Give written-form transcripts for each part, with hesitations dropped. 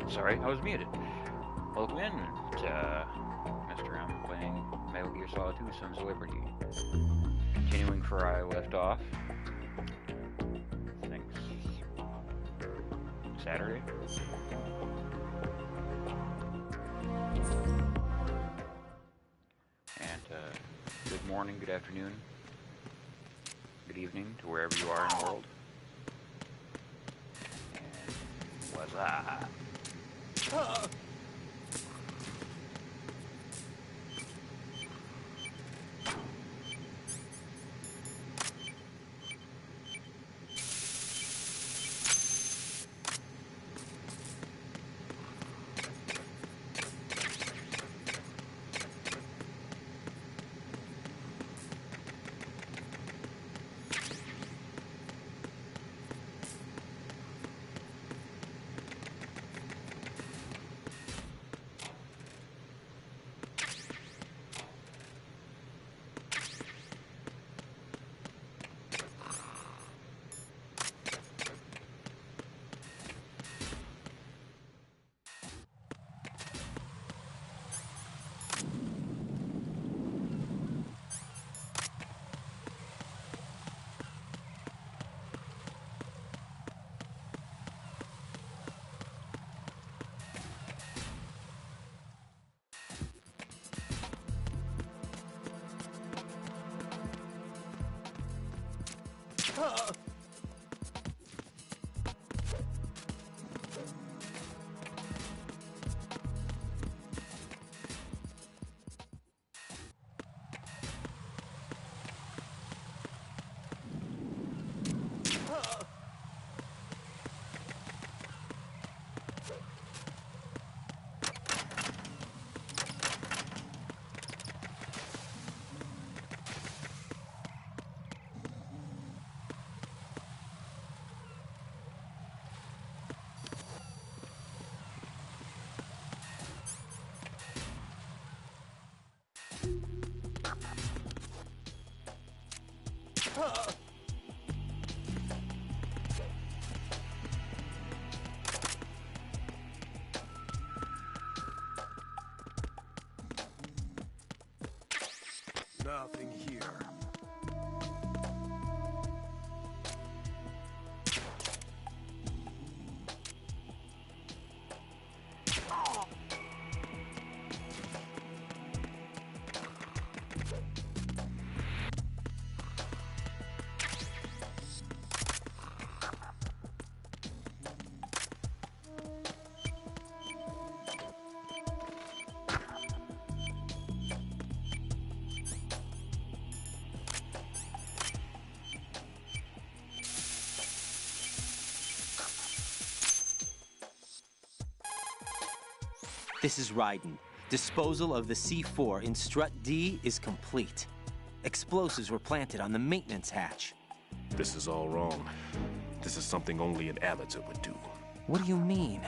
Sorry, I was muted. Welcome in to Mr. M playing Metal Gear Solid 2 Sons of Liberty. Continuing where I left off. Thanks. Saturday. And good morning, good afternoon, good evening to wherever you are in the world. And what's that? Nothing here. This is Raiden. Disposal of the C4 in Strut D is complete. Explosives were planted on the maintenance hatch. This is all wrong. This is something only an amateur would do. What do you mean?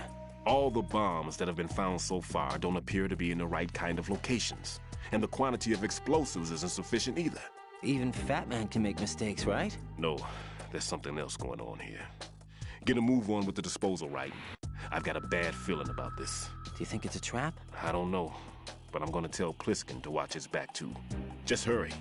All the bombs that have been found so far don't appear to be in the right kind of locations. And the quantity of explosives isn't sufficient either. Even Fat Man can make mistakes, right? No, there's something else going on here. Get a move on with the disposal, Raiden. I've got a bad feeling about this. Do you think it's a trap? I don't know, but I'm gonna tell Pliskin to watch his back too. Just hurry.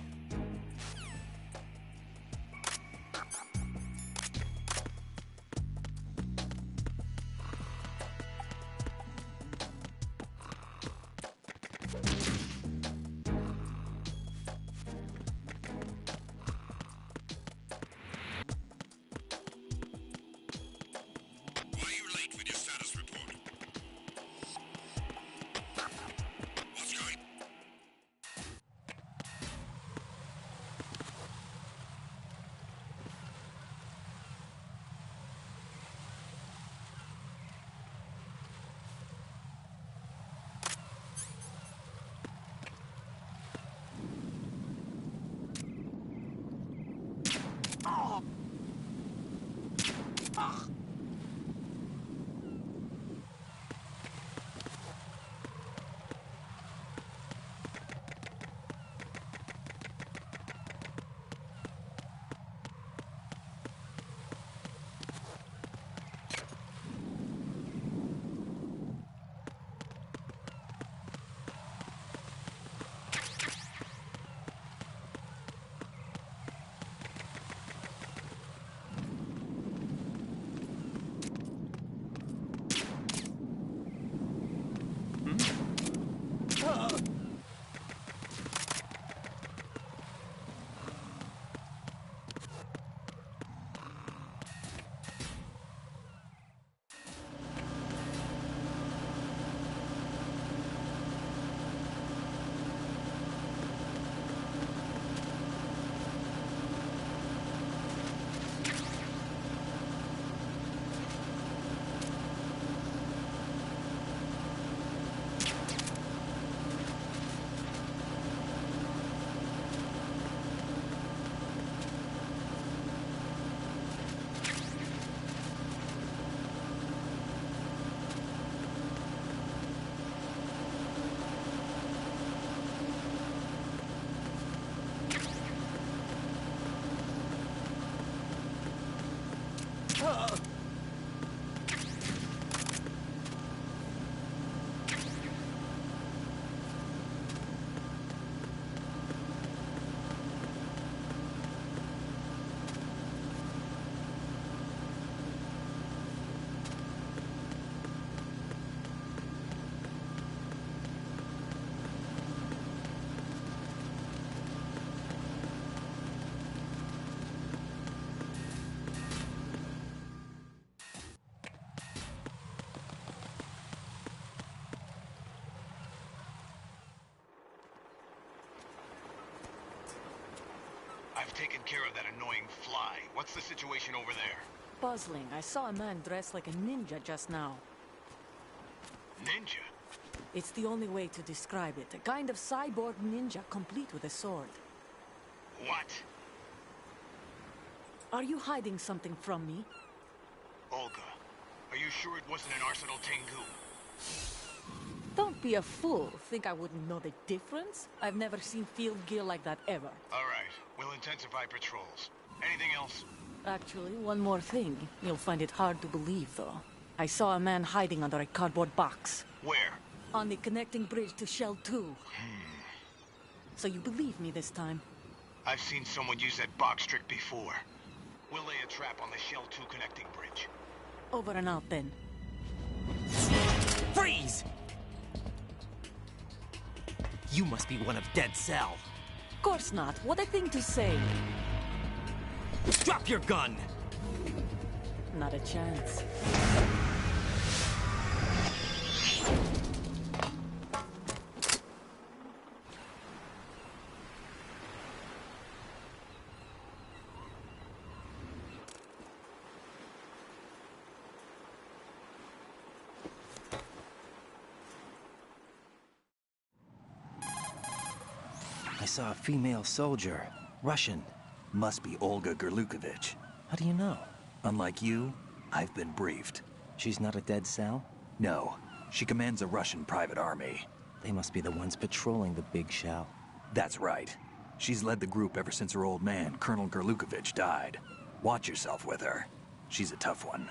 I've taken care of that annoying fly. What's the situation over there? Puzzling. I saw a man dressed like a ninja just now. Ninja? It's the only way to describe it. A kind of cyborg ninja, complete with a sword. What? Are you hiding something from me? Olga, are you sure it wasn't an Arsenal Tengu? Don't be a fool. Think I wouldn't know the difference? I've never seen field gear like that ever. All right, we'll intensify patrols. Anything else? Actually, one more thing. You'll find it hard to believe, though. I saw a man hiding under a cardboard box. Where? On the connecting bridge to Shell 2. So you believe me this time? I've seen someone use that box trick before. We'll lay a trap on the Shell 2 connecting bridge. Over and out, then. Freeze! You must be one of Dead Cell. Of course not. What a thing to say. Drop your gun! Not a chance. I saw a female soldier. Russian. Must be Olga Gerlukovich. How do you know? Unlike you, I've been briefed. She's not a Dead Cell? No, she commands a Russian private army. They must be the ones patrolling the big shell. That's right. She's led the group ever since her old man, Colonel Gerlukovich, died. Watch yourself with her. She's a tough one.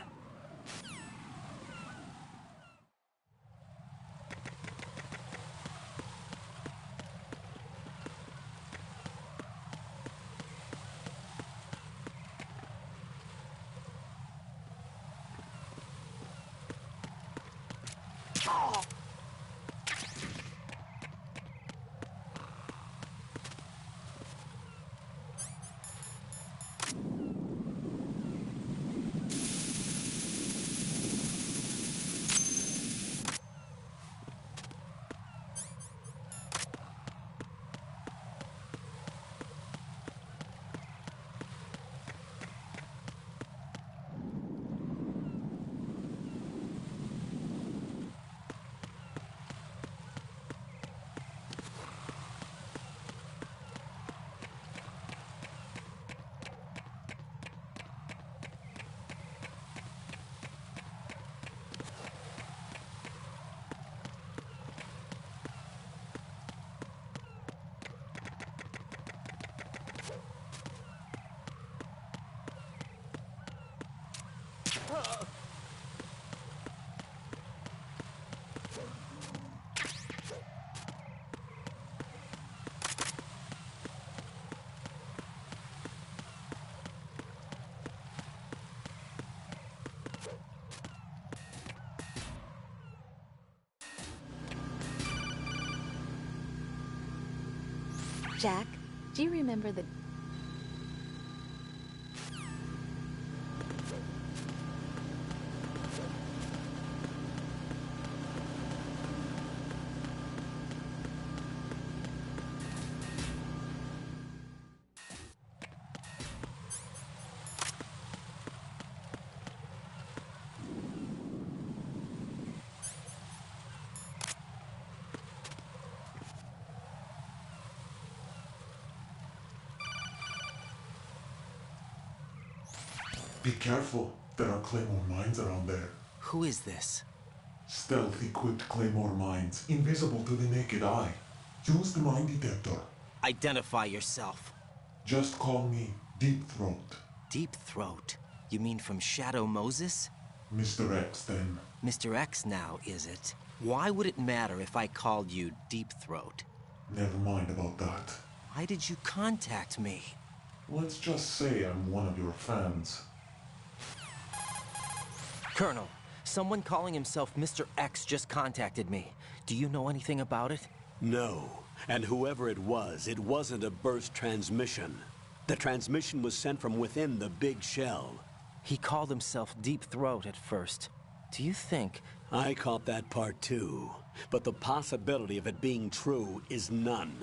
Jack, do you remember the... Be careful, there are Claymore mines around there. Who is this? Stealth-equipped Claymore mines, invisible to the naked eye. Use the mine detector. Identify yourself. Just call me Deep Throat. Deep Throat? You mean from Shadow Moses? Mr. X, then. Mr. X now, is it? Why would it matter if I called you Deep Throat? Never mind about that. Why did you contact me? Let's just say I'm one of your fans. Colonel, someone calling himself Mr. X just contacted me. Do you know anything about it? No. And whoever it wasn't a burst transmission. The transmission was sent from within the big shell. He called himself Deep Throat at first. Do you think... I caught that part too. But the possibility of it being true is none.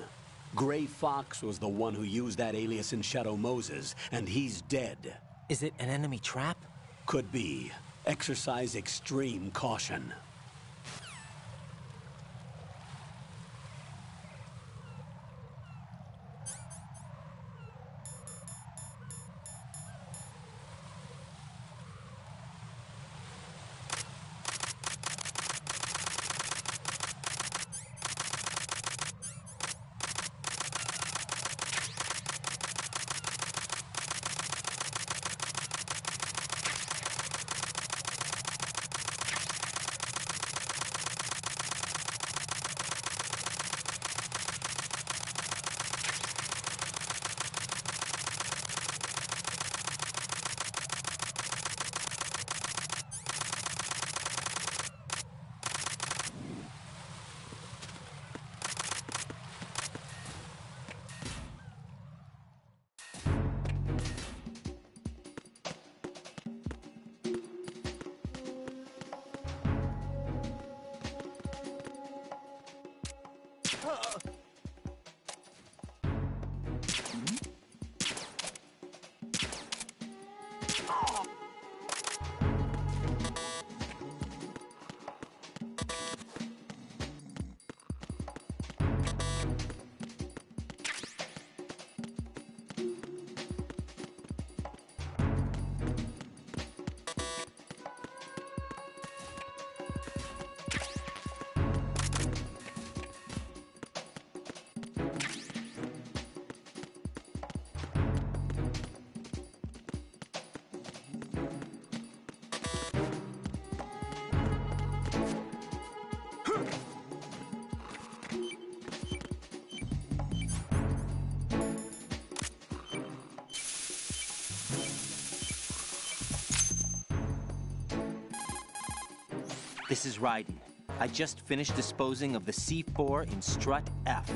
Gray Fox was the one who used that alias in Shadow Moses, and he's dead. Is it an enemy trap? Could be. Exercise extreme caution. This is Raiden. I just finished disposing of the C4 in Strut F.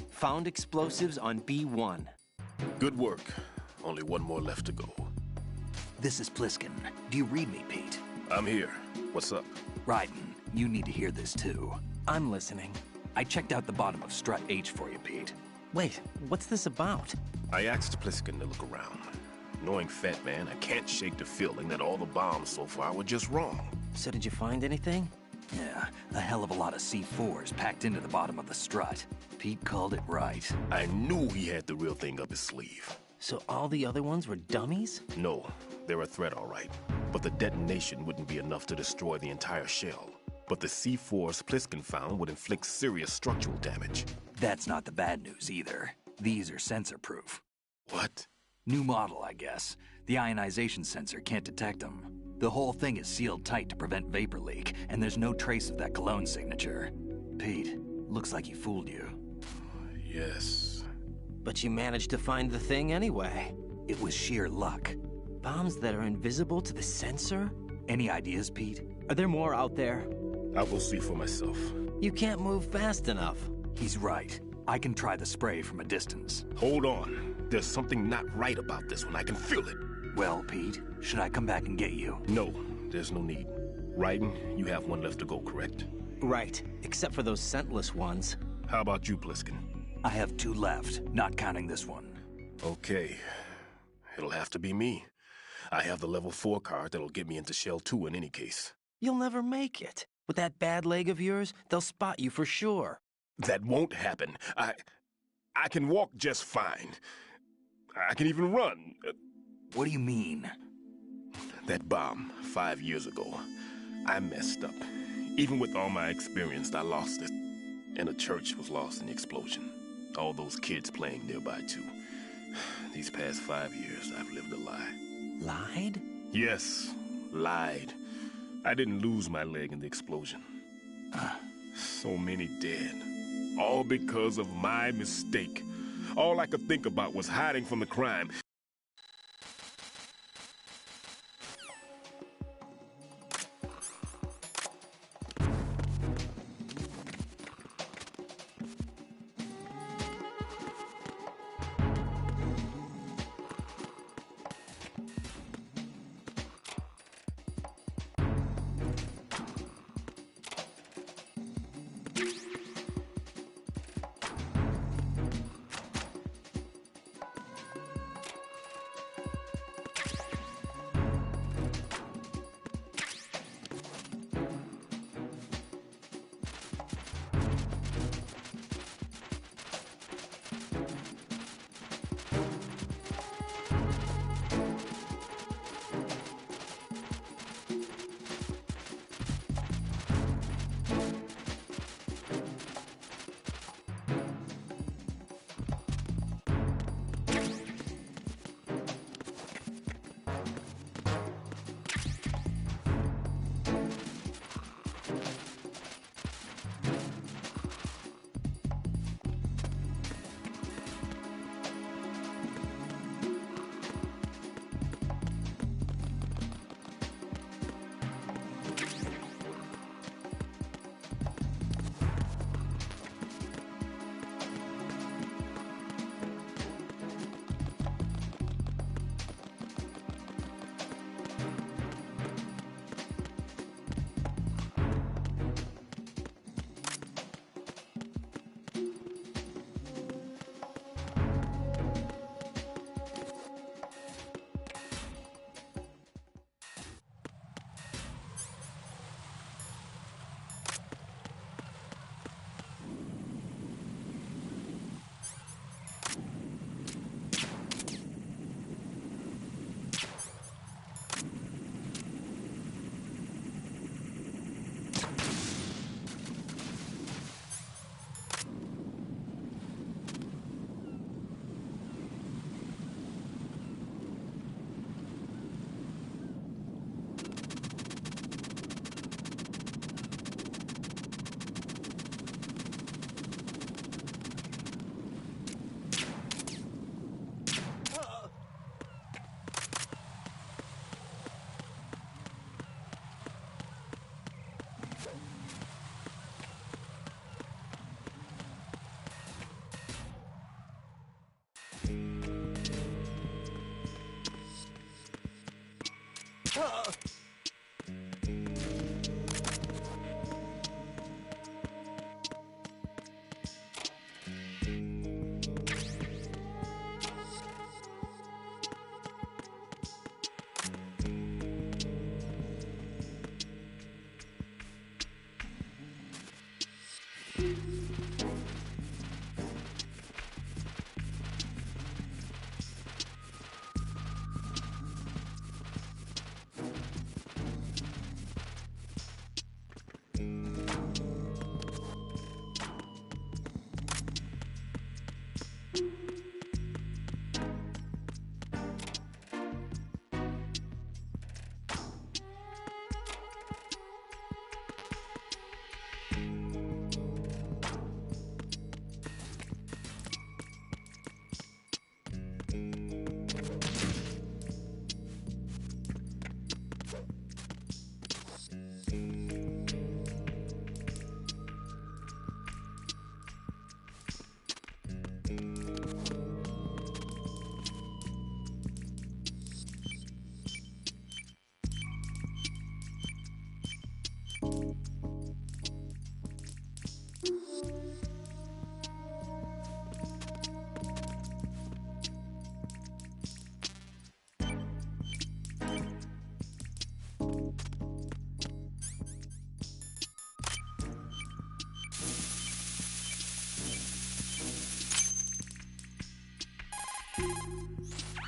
Found explosives on B1. Good work. Only one more left to go. This is Pliskin. Do you read me, Pete? I'm here. What's up? Raiden, you need to hear this too. I'm listening. I checked out the bottom of Strut H for you, Pete. Wait, what's this about? I asked Pliskin to look around. Knowing Fat Man, I can't shake the feeling that all the bombs so far were just wrong. So did you find anything? Yeah, a hell of a lot of C4s packed into the bottom of the strut. Pete called it right. I knew he had the real thing up his sleeve. So all the other ones were dummies? No, they're a threat, all right. But the detonation wouldn't be enough to destroy the entire shell. But the C4s Pliskin found would inflict serious structural damage. That's not the bad news either. These are sensor-proof. What? New model, I guess. The ionization sensor can't detect them. The whole thing is sealed tight to prevent vapor leak, and there's no trace of that cologne signature. Pete, looks like he fooled you. Yes. But you managed to find the thing anyway. It was sheer luck. Bombs that are invisible to the sensor? Any ideas, Pete? Are there more out there? I'll go see for myself. You can't move fast enough. He's right. I can try the spray from a distance. Hold on. There's something not right about this one. I can feel it. Well, Pete, should I come back and get you? No, there's no need. Raiden, you have one left to go, correct? Right, except for those scentless ones. How about you, Pliskin? I have 2 left, not counting this one. Okay. It'll have to be me. I have the level 4 card that'll get me into Shell 2 in any case. You'll never make it. With that bad leg of yours, they'll spot you for sure. That won't happen. I can walk just fine. I can even run. What do you mean? That bomb 5 years ago, I messed up. Even with all my experience, I lost it. And the church was lost in the explosion. All those kids playing nearby, too. These past 5 years, I've lived a lie. Lied? Yes, lied. I didn't lose my leg in the explosion. So many dead. All because of my mistake. All I could think about was hiding from the crime.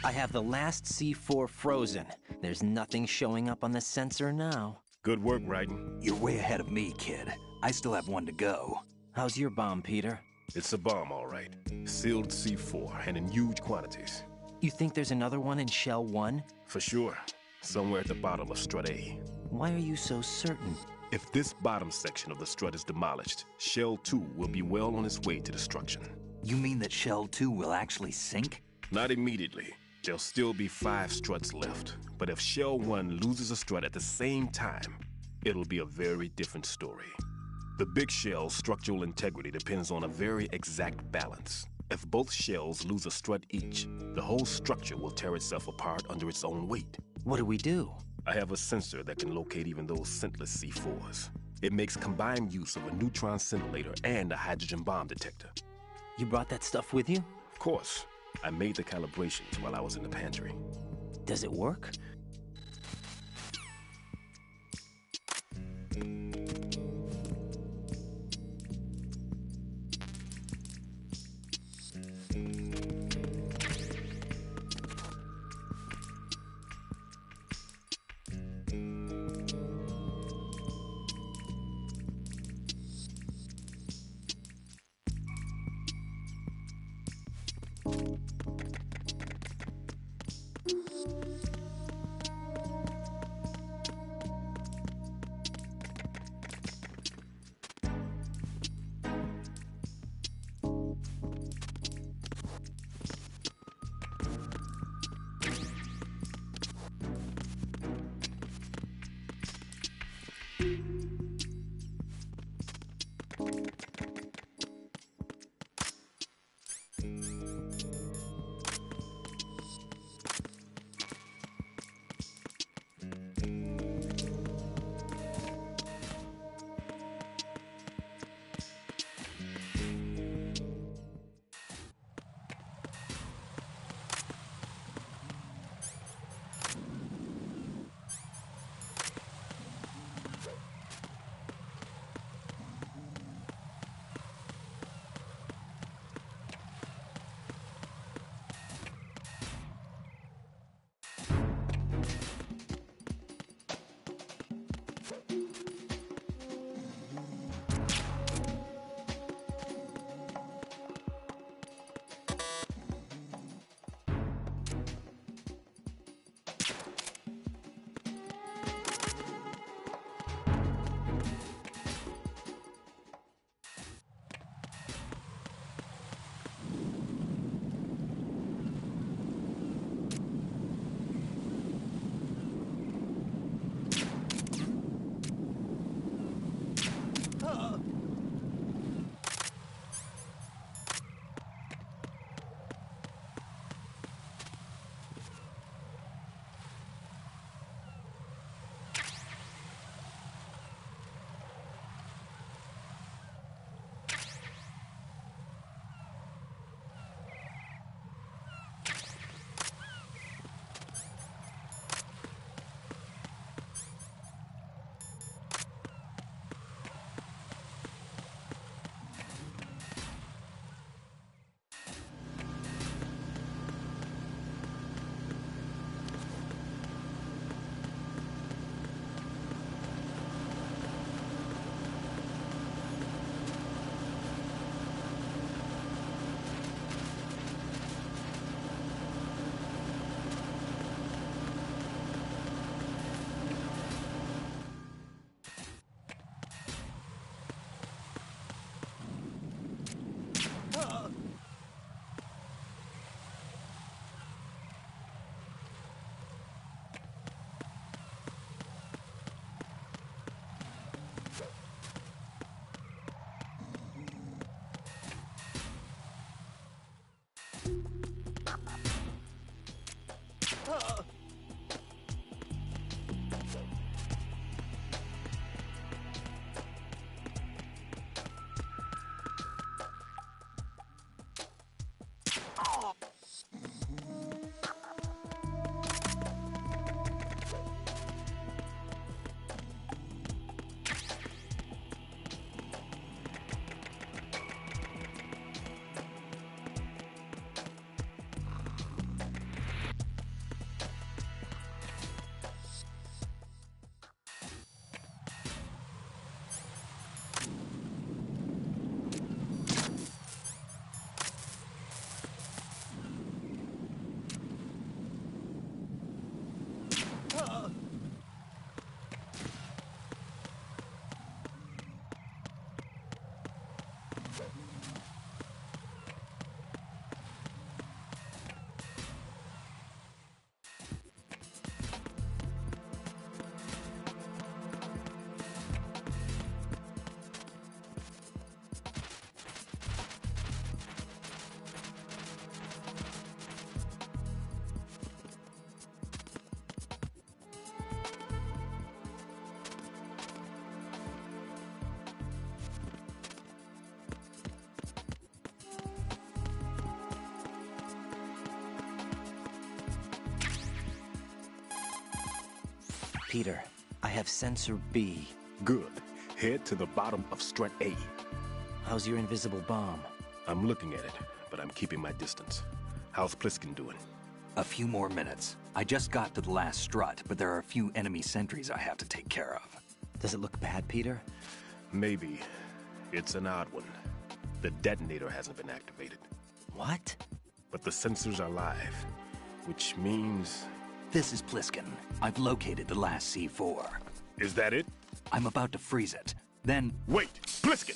I have the last C4 frozen. There's nothing showing up on the sensor now. Good work, Raiden. You're way ahead of me, kid. I still have one to go. How's your bomb, Peter? It's a bomb, all right. Sealed C4, and in huge quantities. You think there's another one in Shell 1? For sure. Somewhere at the bottom of Strut A. Why are you so certain? If this bottom section of the strut is demolished, Shell 2 will be well on its way to destruction. You mean that Shell 2 will actually sink? Not immediately. There'll still be 5 struts left. But if Shell 1 loses a strut at the same time, it'll be a very different story. The big shell's structural integrity depends on a very exact balance. If both shells lose a strut each, the whole structure will tear itself apart under its own weight. What do we do? I have a sensor that can locate even those scentless C4s. It makes combined use of a neutron scintillator and a hydrogen bomb detector. You brought that stuff with you? Of course. I made the calibrations while I was in the pantry. Does it work? Peter, I have sensor B. Good. Head to the bottom of strut A. How's your invisible bomb? I'm looking at it, but I'm keeping my distance. How's Pliskin doing? A few more minutes. I just got to the last strut, but there are a few enemy sentries I have to take care of. Does it look bad, Peter? Maybe. It's an odd one. The detonator hasn't been activated. What? But the sensors are live, which means... This is Pliskin. I've located the last C4. Is that it? I'm about to freeze it. Then... Wait! Pliskin!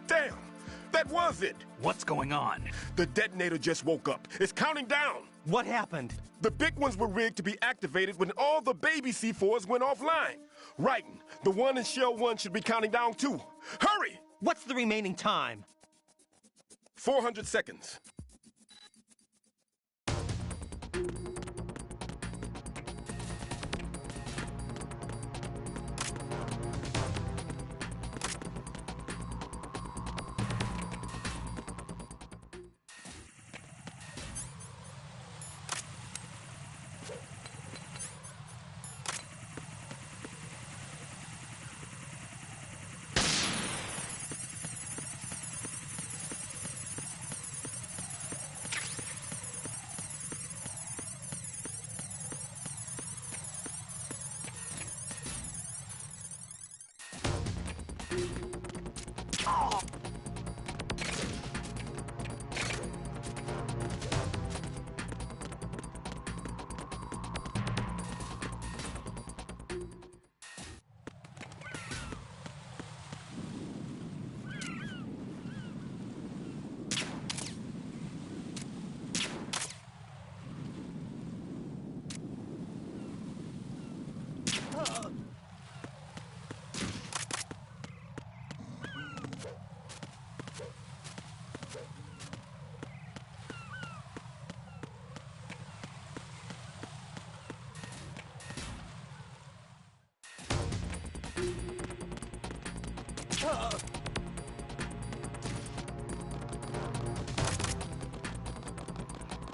Damn! That was it! What's going on? The detonator just woke up. It's counting down! What happened? The big ones were rigged to be activated when all the baby C4s went offline. Writing, the one in Shell 1 should be counting down too. Hurry! What's the remaining time? 400 seconds.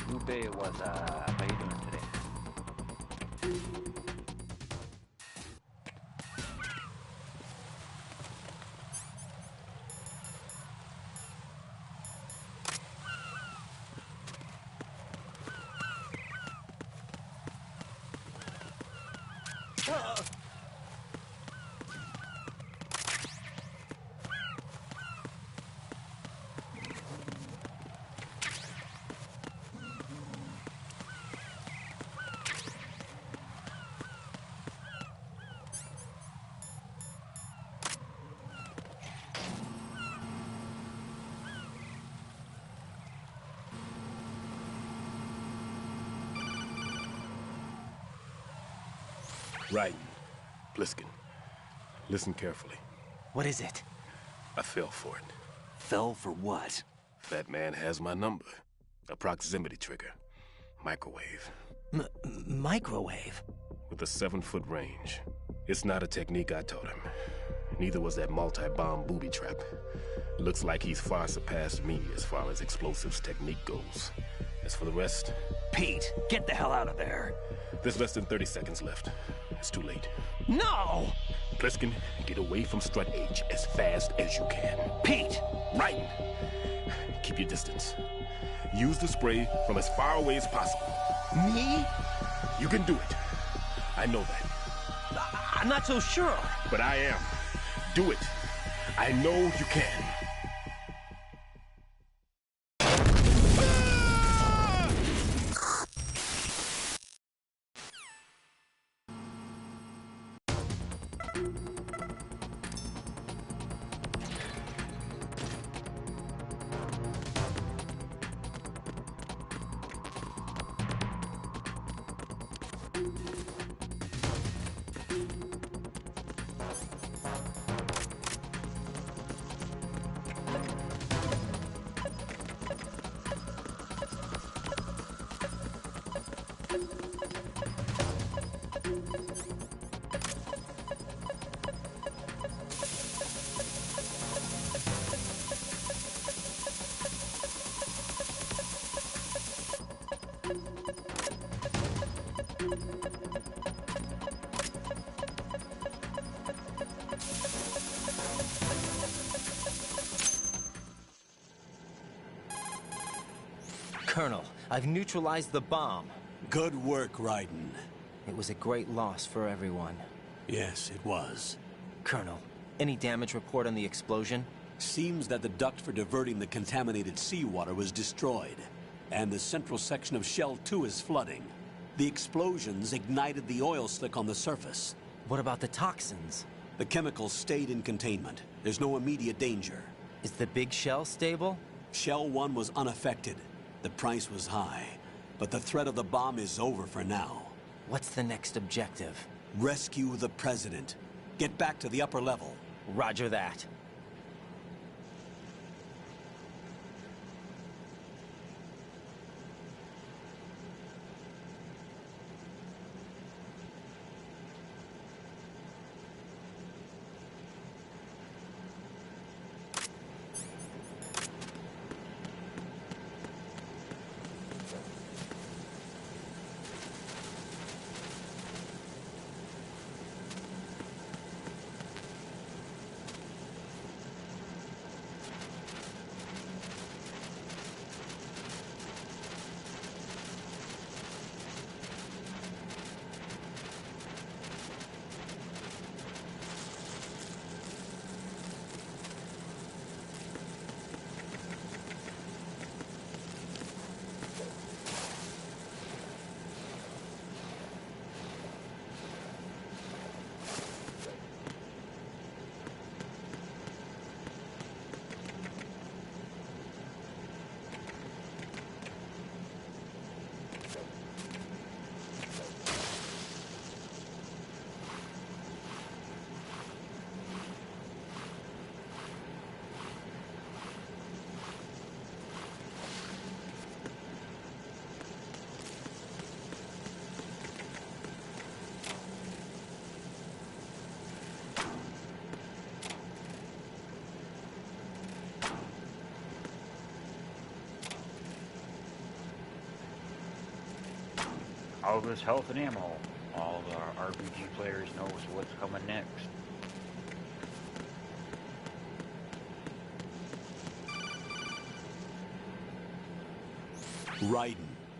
Lupe was, how you doing today? Right. Pliskin. Listen carefully. What is it? I fell for it. Fell for what? That man has my number. A proximity trigger. Microwave. Microwave? With a 7-foot range. It's not a technique I taught him. Neither was that multi-bomb booby trap. Looks like he's far surpassed me as far as explosives technique goes. As for the rest... Pete, get the hell out of there. There's less than 30 seconds left. It's too late. No! Pliskin, get away from Strut H as fast as you can. Pete! Right! Keep your distance. Use the spray from as far away as possible. Me? You can do it. I know that. I'm not so sure. But I am. Do it. I know you can. Colonel, I've neutralized the bomb. Good work, Raiden. It was a great loss for everyone. Yes, it was. Colonel, any damage report on the explosion? Seems that the duct for diverting the contaminated seawater was destroyed, and the central section of Shell 2 is flooding. The explosions ignited the oil slick on the surface. What about the toxins? The chemicals stayed in containment. There's no immediate danger. Is the big shell stable? Shell 1 was unaffected. The price was high, but the threat of the bomb is over for now. What's the next objective? Rescue the President. Get back to the upper level. Roger that. All this health and ammo. All the RPG players knows what's coming next. Raiden,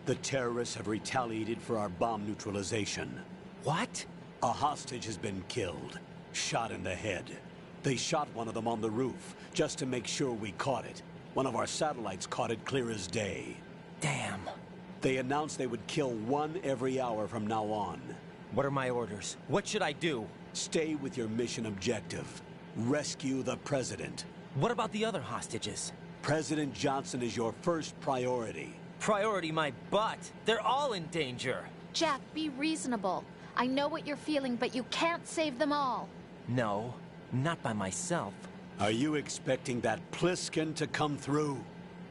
the terrorists have retaliated for our bomb neutralization. What? A hostage has been killed, shot in the head. They shot one of them on the roof, just to make sure we caught it. One of our satellites caught it clear as day. Damn. They announced they would kill one every hour from now on. What are my orders? What should I do? Stay with your mission objective. Rescue the President. What about the other hostages? President Johnson is your first priority. Priority my butt. They're all in danger. Jack, be reasonable. I know what you're feeling, but you can't save them all. No, not by myself. Are you expecting that Pliskin to come through?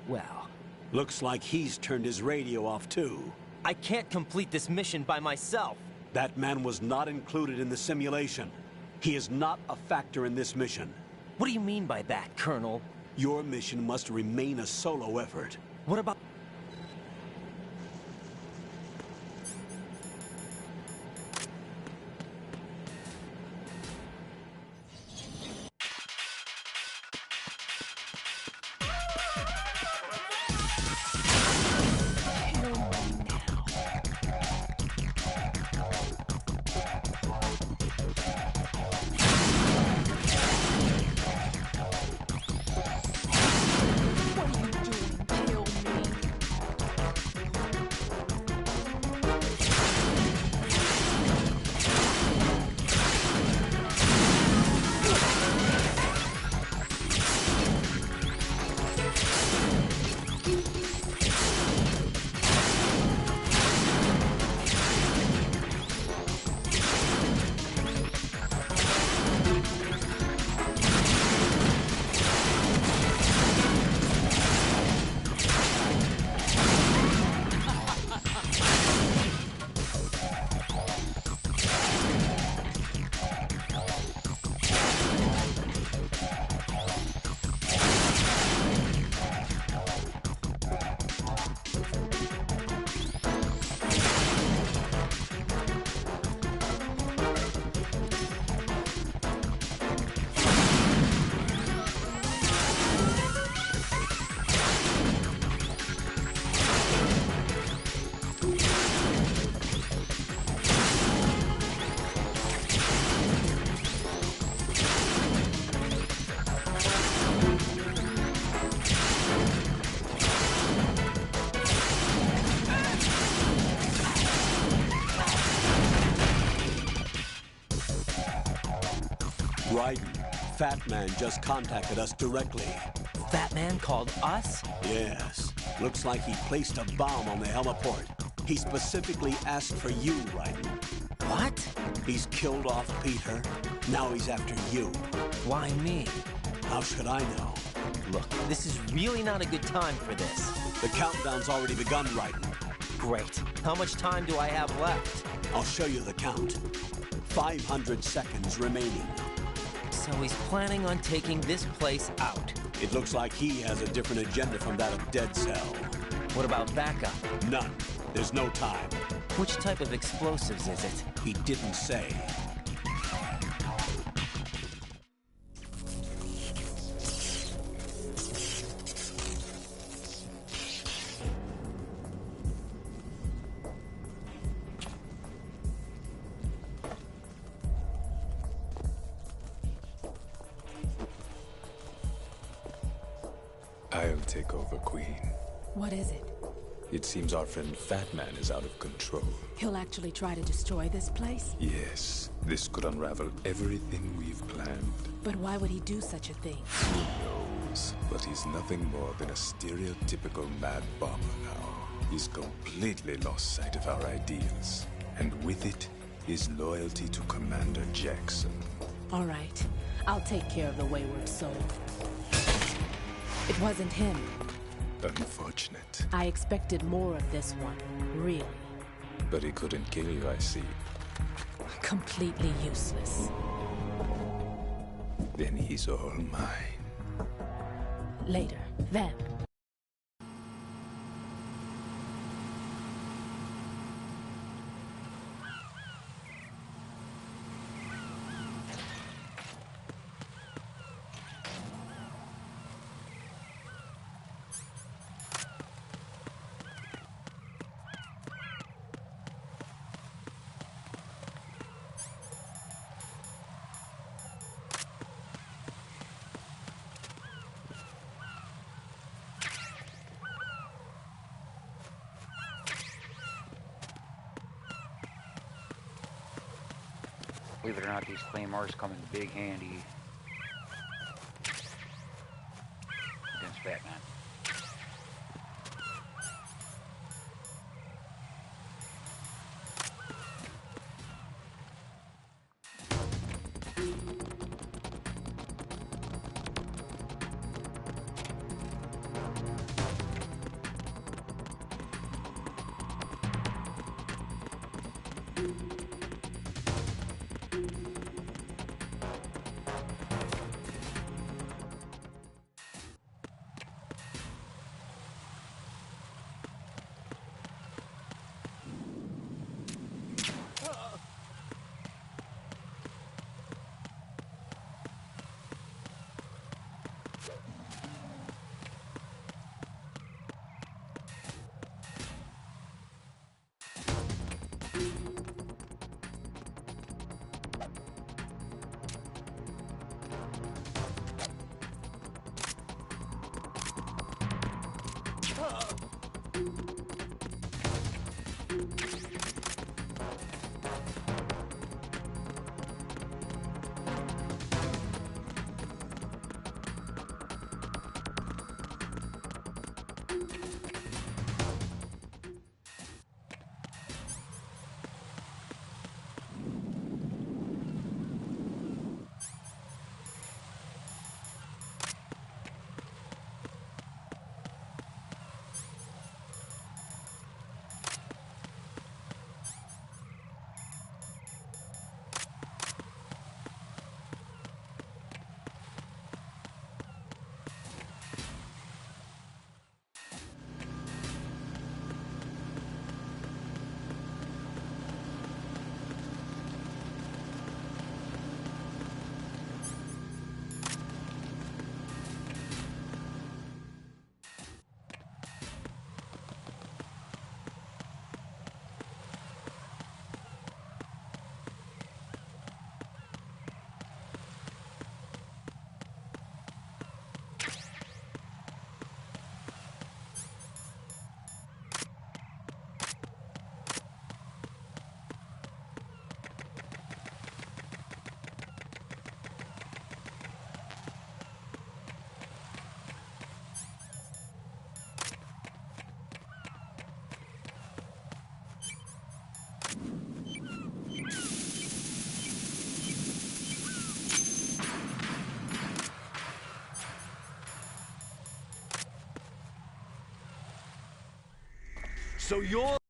Well, looks like he's turned his radio off too. I can't complete this mission by myself. That man was not included in the simulation. He is not a factor in this mission. What do you mean by that, Colonel? Your mission must remain a solo effort. What about... Kill me. Raiden, Fat Man just contacted us directly. Fat Man called us? Yes. Looks like he placed a bomb on the heliport. He specifically asked for you, Raiden. What? He's killed off Peter. Now he's after you. Why me? How should I know? Look, this is really not a good time for this. The countdown's already begun, Raiden. Great. How much time do I have left? I'll show you the count. 500 seconds remaining. So he's planning on taking this place out. It looks like he has a different agenda from that of Dead Cell. What about backup? None. There's no time. Which type of explosives is it? He didn't say. I'll take over, Queen. What is it? It seems our friend Fat Man is out of control. He'll actually try to destroy this place? Yes, this could unravel everything we've planned. But why would he do such a thing? Who knows? But he's nothing more than a stereotypical mad bomber now. He's completely lost sight of our ideals. And with it, his loyalty to Commander Jackson. All right. I'll take care of the wayward soul. It wasn't him. Unfortunate. I expected more of this one, really. But he couldn't kill you, I see. Completely useless. Then he's all mine. Later, then. Believe it or not, these claymores come in big handy against Fat Man. So you're...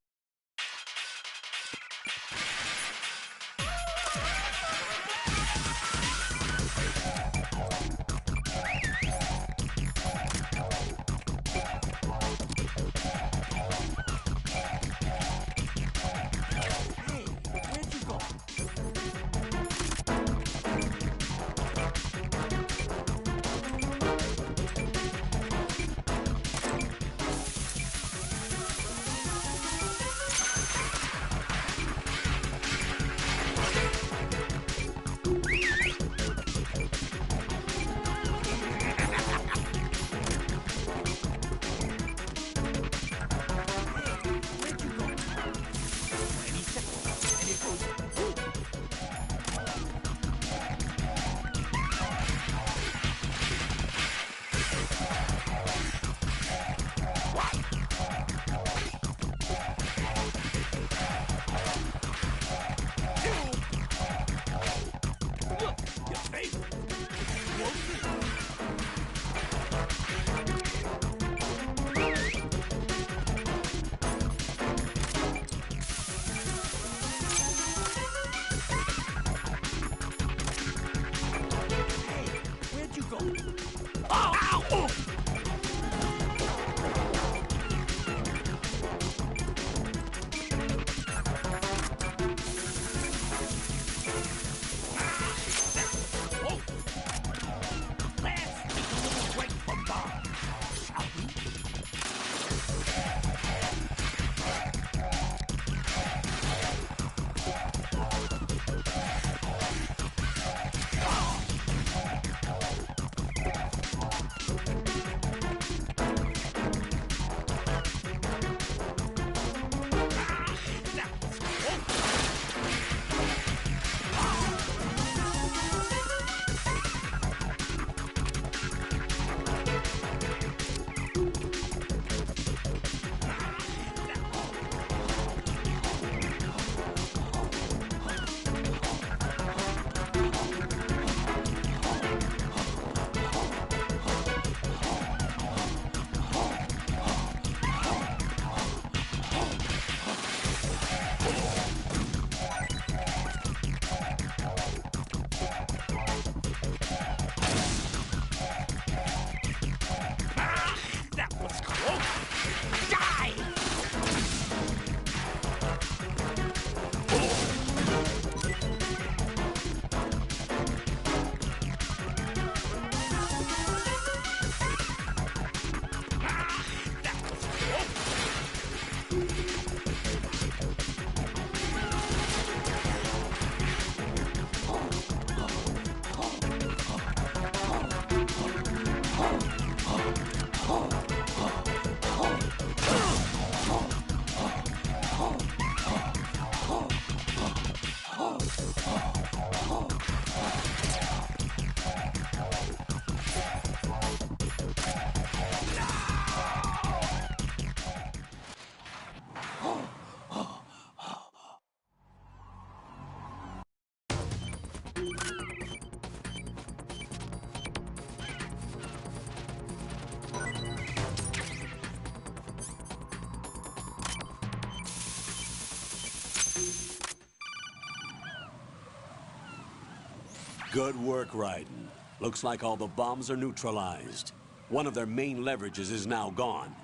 Good work, Raiden. Looks like all the bombs are neutralized. One of their main leverages is now gone.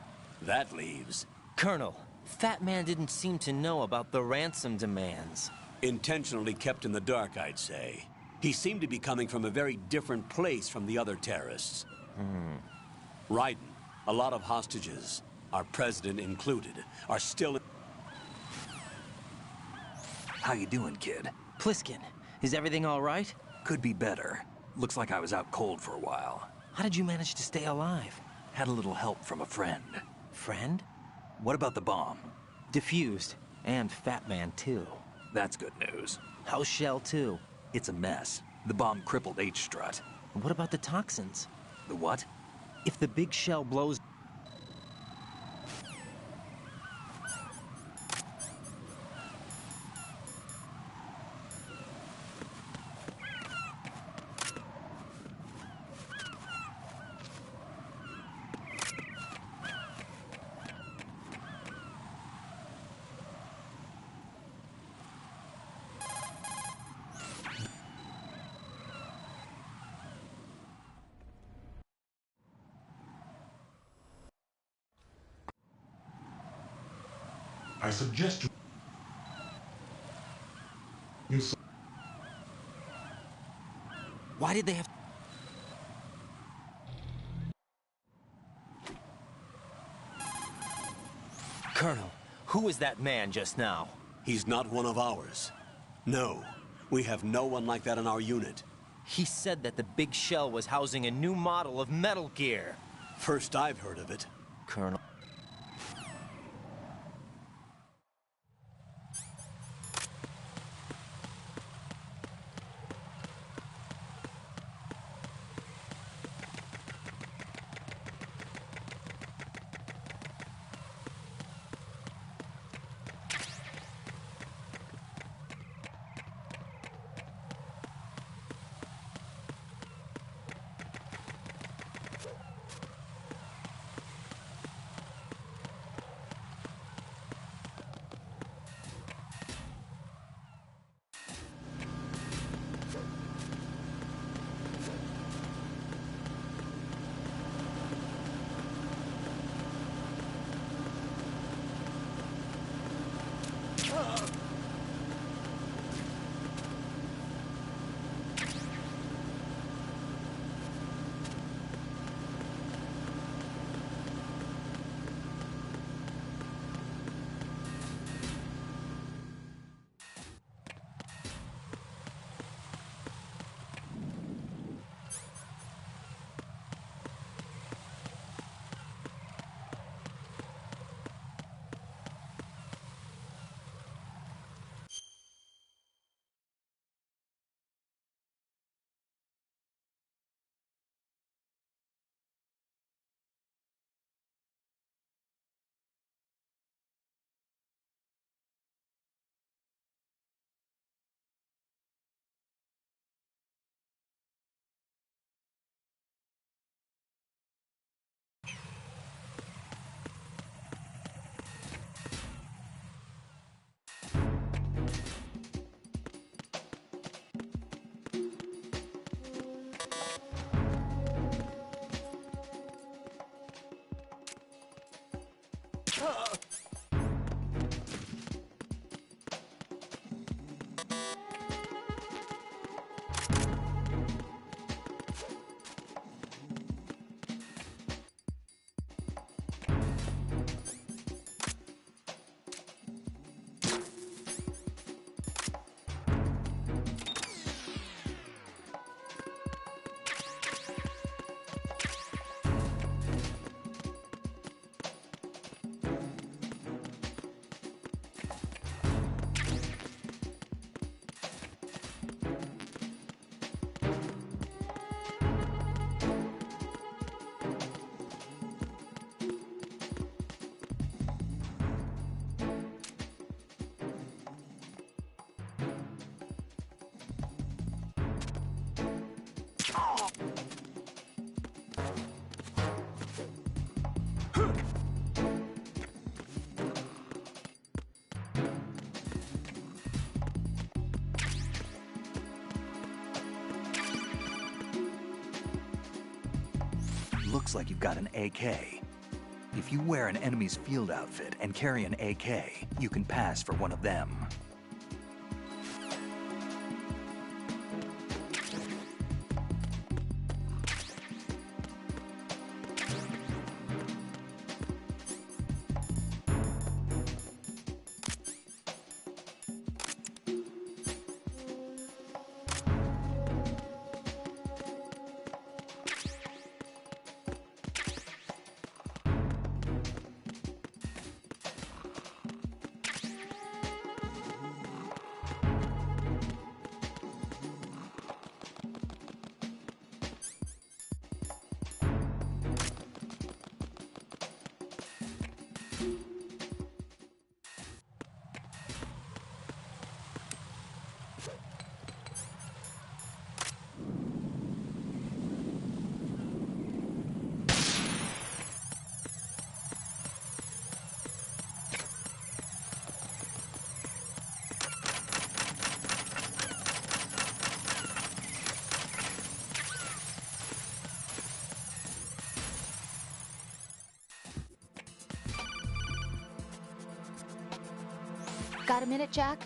That leaves... Colonel, Fat Man didn't seem to know about the ransom demands. Intentionally kept in the dark, I'd say. He seemed to be coming from a very different place from the other terrorists. Raiden, a lot of hostages, our president included, are still... How you doing, kid? Pliskin, is everything all right? Could be better. Looks like I was out cold for a while. How did you manage to stay alive? Had a little help from a friend. Friend? What about the bomb? Defused. And Fat Man, too. That's good news. How's Shell 2? It's a mess. The bomb crippled H-Strut. What about the toxins? The what? If the big shell blows... I suggest you Why did they have... Colonel, who was that man just now? He's not one of ours. No, we have no one like that in our unit. He said that the big shell was housing a new model of Metal Gear. First I've heard of it. Colonel... Looks like you've got an AK. If you wear an enemy's field outfit and carry an AK, you can pass for one of them. Got a minute, Jack?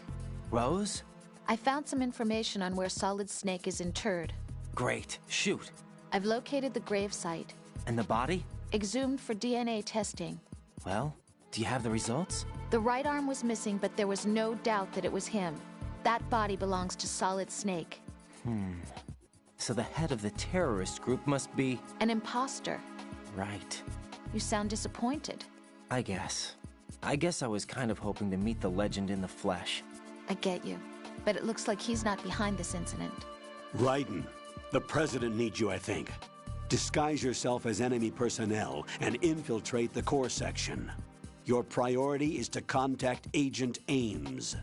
Rose? I found some information on where Solid Snake is interred. Great. Shoot. I've located the gravesite. And the body? Exhumed for DNA testing. Well, do you have the results? The right arm was missing, but there was no doubt that it was him. That body belongs to Solid Snake. So the head of the terrorist group must be... An imposter. Right. You sound disappointed. I guess I was kind of hoping to meet the legend in the flesh. I get you. But it looks like he's not behind this incident. Raiden, the President needs you, I think. Disguise yourself as enemy personnel and infiltrate the core section. Your priority is to contact Agent Ames.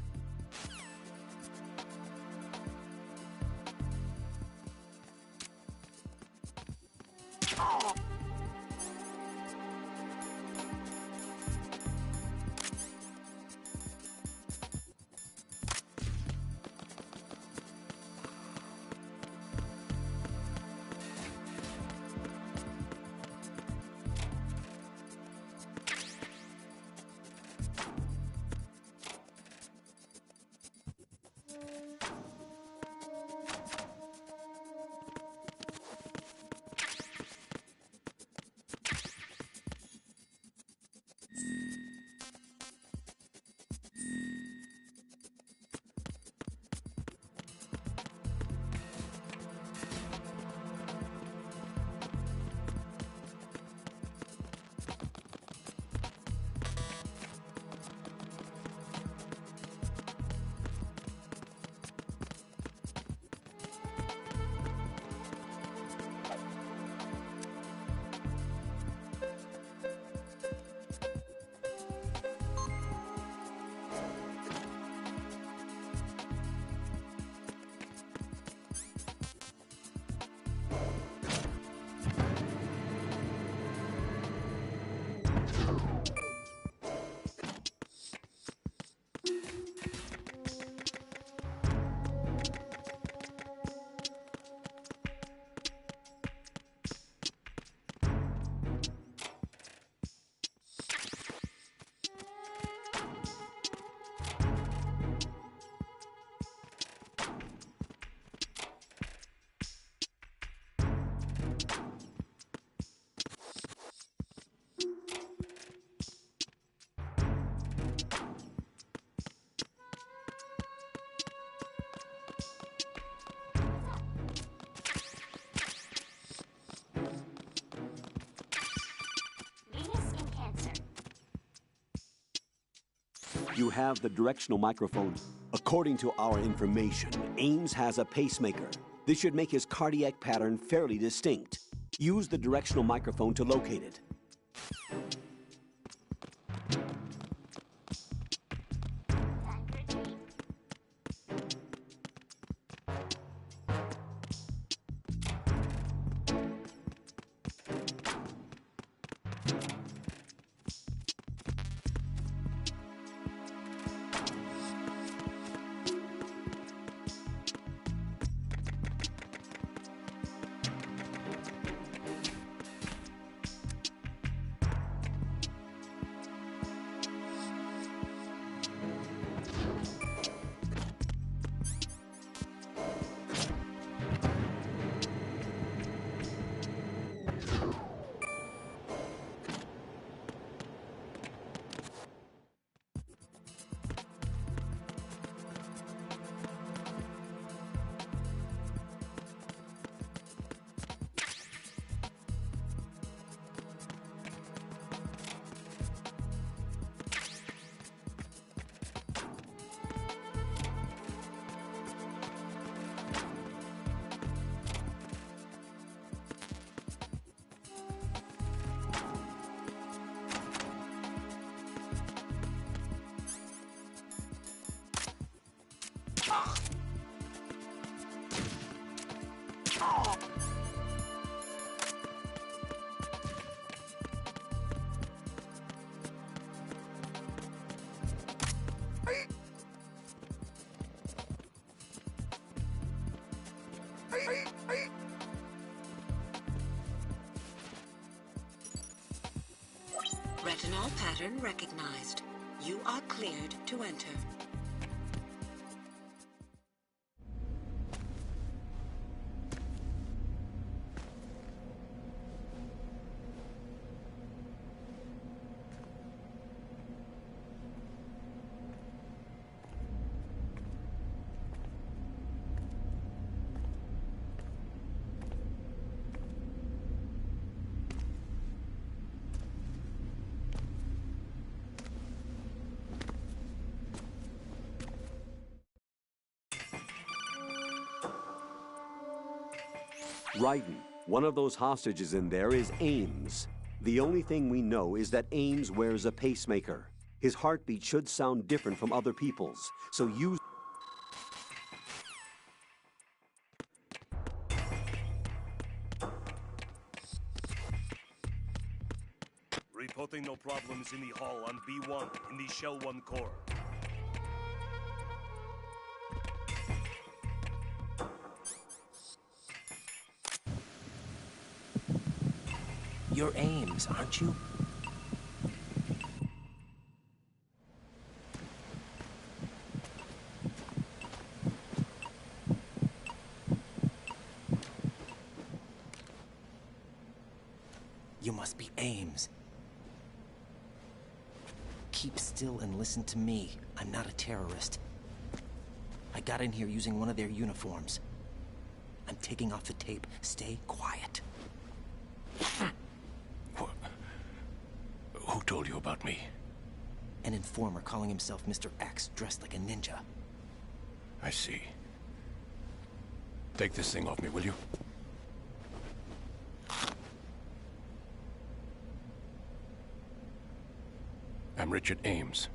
You have the directional microphone. According to our information, Ames has a pacemaker. This should make his cardiac pattern fairly distinct. Use the directional microphone to locate it. Retinol pattern recognized. You are cleared to enter. Raiden, one of those hostages in there is Ames. The only thing we know is that Ames wears a pacemaker. His heartbeat should sound different from other people's, so use... Reporting no problems in the hall on B1 in the Shell 1 core. You're Ames, aren't you? You must be Ames. Keep still and listen to me. I'm not a terrorist. I got in here using one of their uniforms. I'm taking off the tape. Stay quiet. Who told you about me? An informer calling himself Mr. X, dressed like a ninja. I see. Take this thing off me, will you? I'm Richard Ames.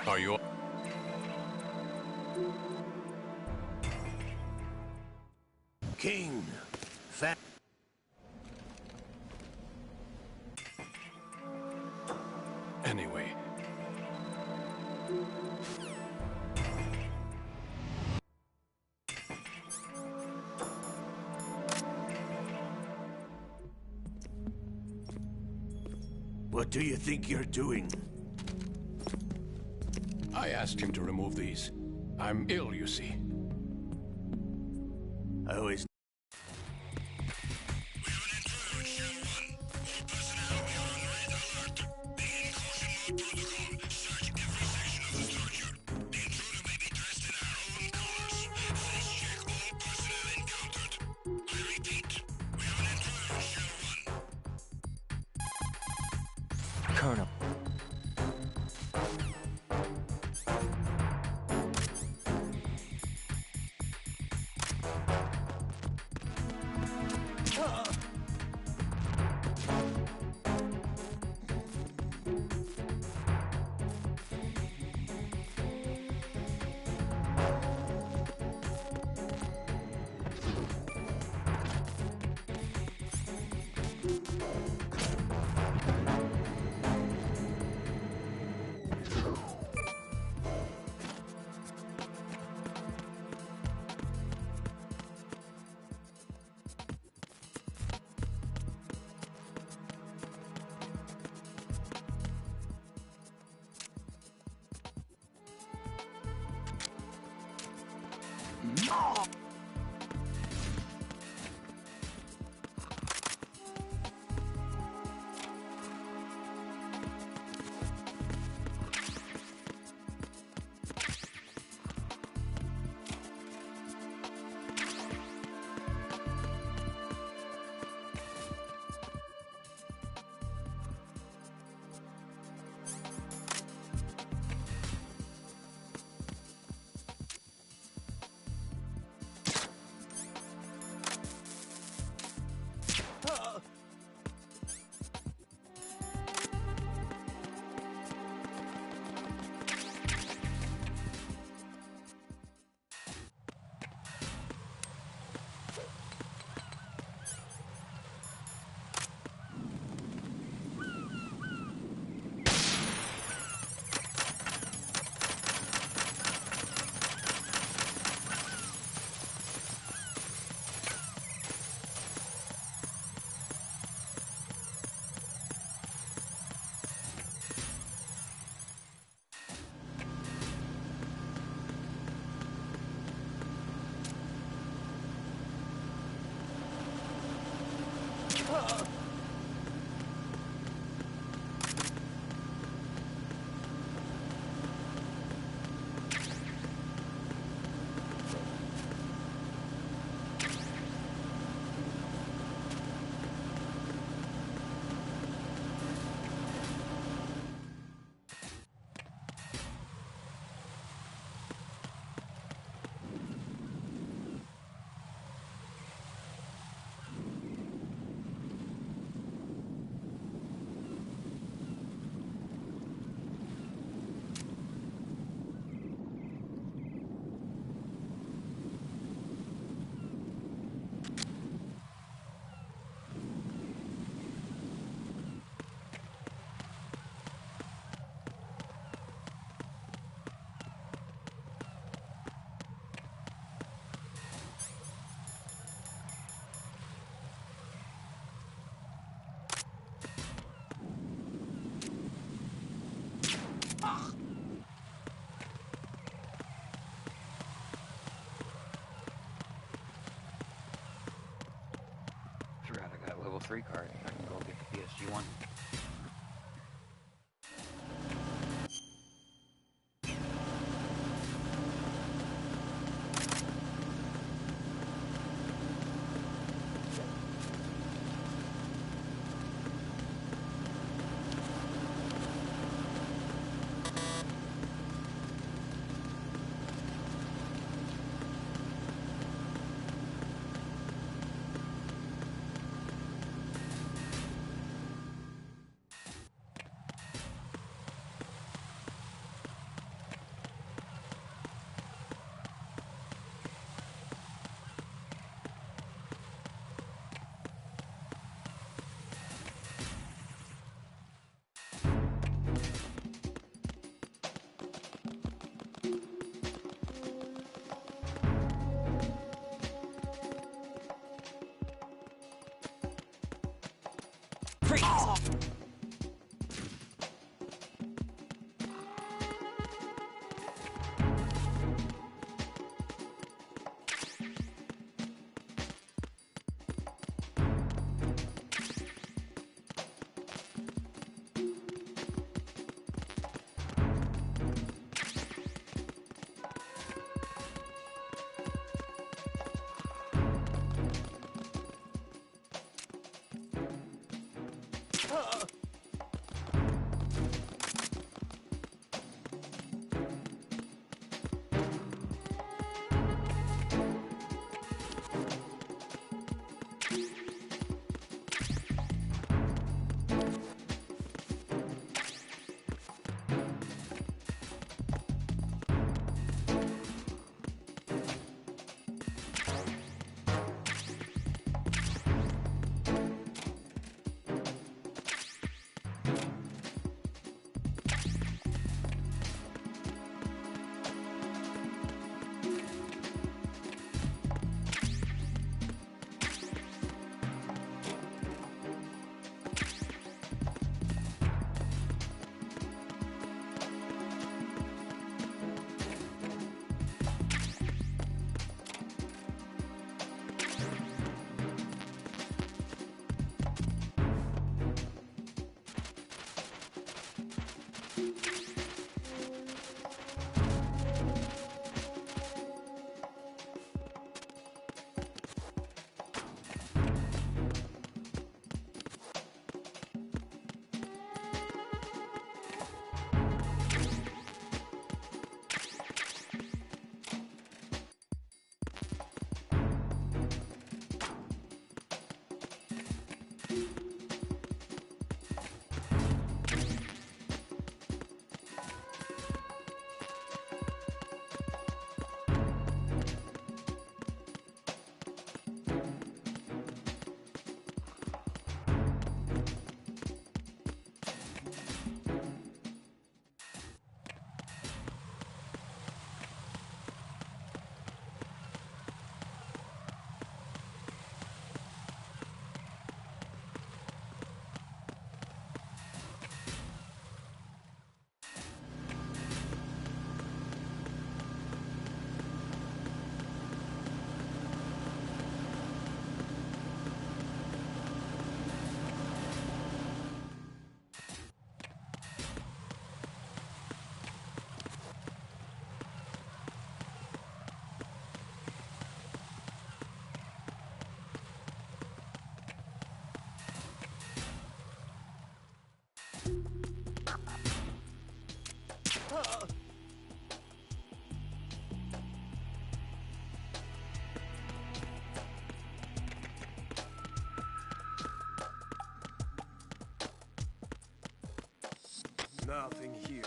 Are you... King! Fat... Anyway. What do you think you're doing? I asked him to remove these. I'm ill, you see. I always... Colonel. 3 card. I can go get the PSG one. Nothing here.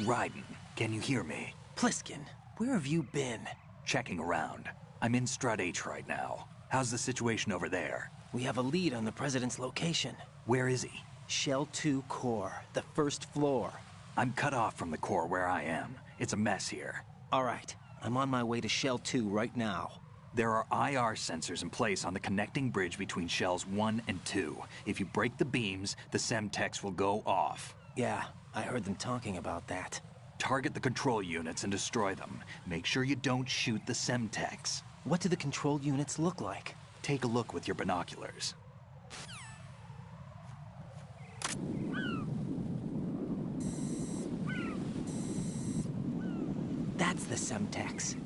Raiden, can you hear me? Pliskin, where have you been? Checking around. I'm in Strut H right now. How's the situation over there? We have a lead on the President's location. Where is he? Shell 2 core, the first floor. I'm cut off from the core where I am. It's a mess here. All right, I'm on my way to Shell 2 right now. There are IR sensors in place on the connecting bridge between Shells 1 and 2. If you break the beams, the Semtex will go off. Yeah, I heard them talking about that. Target the control units and destroy them. Make sure you don't shoot the Semtex. What do the control units look like? Take a look with your binoculars. That's the Semtex.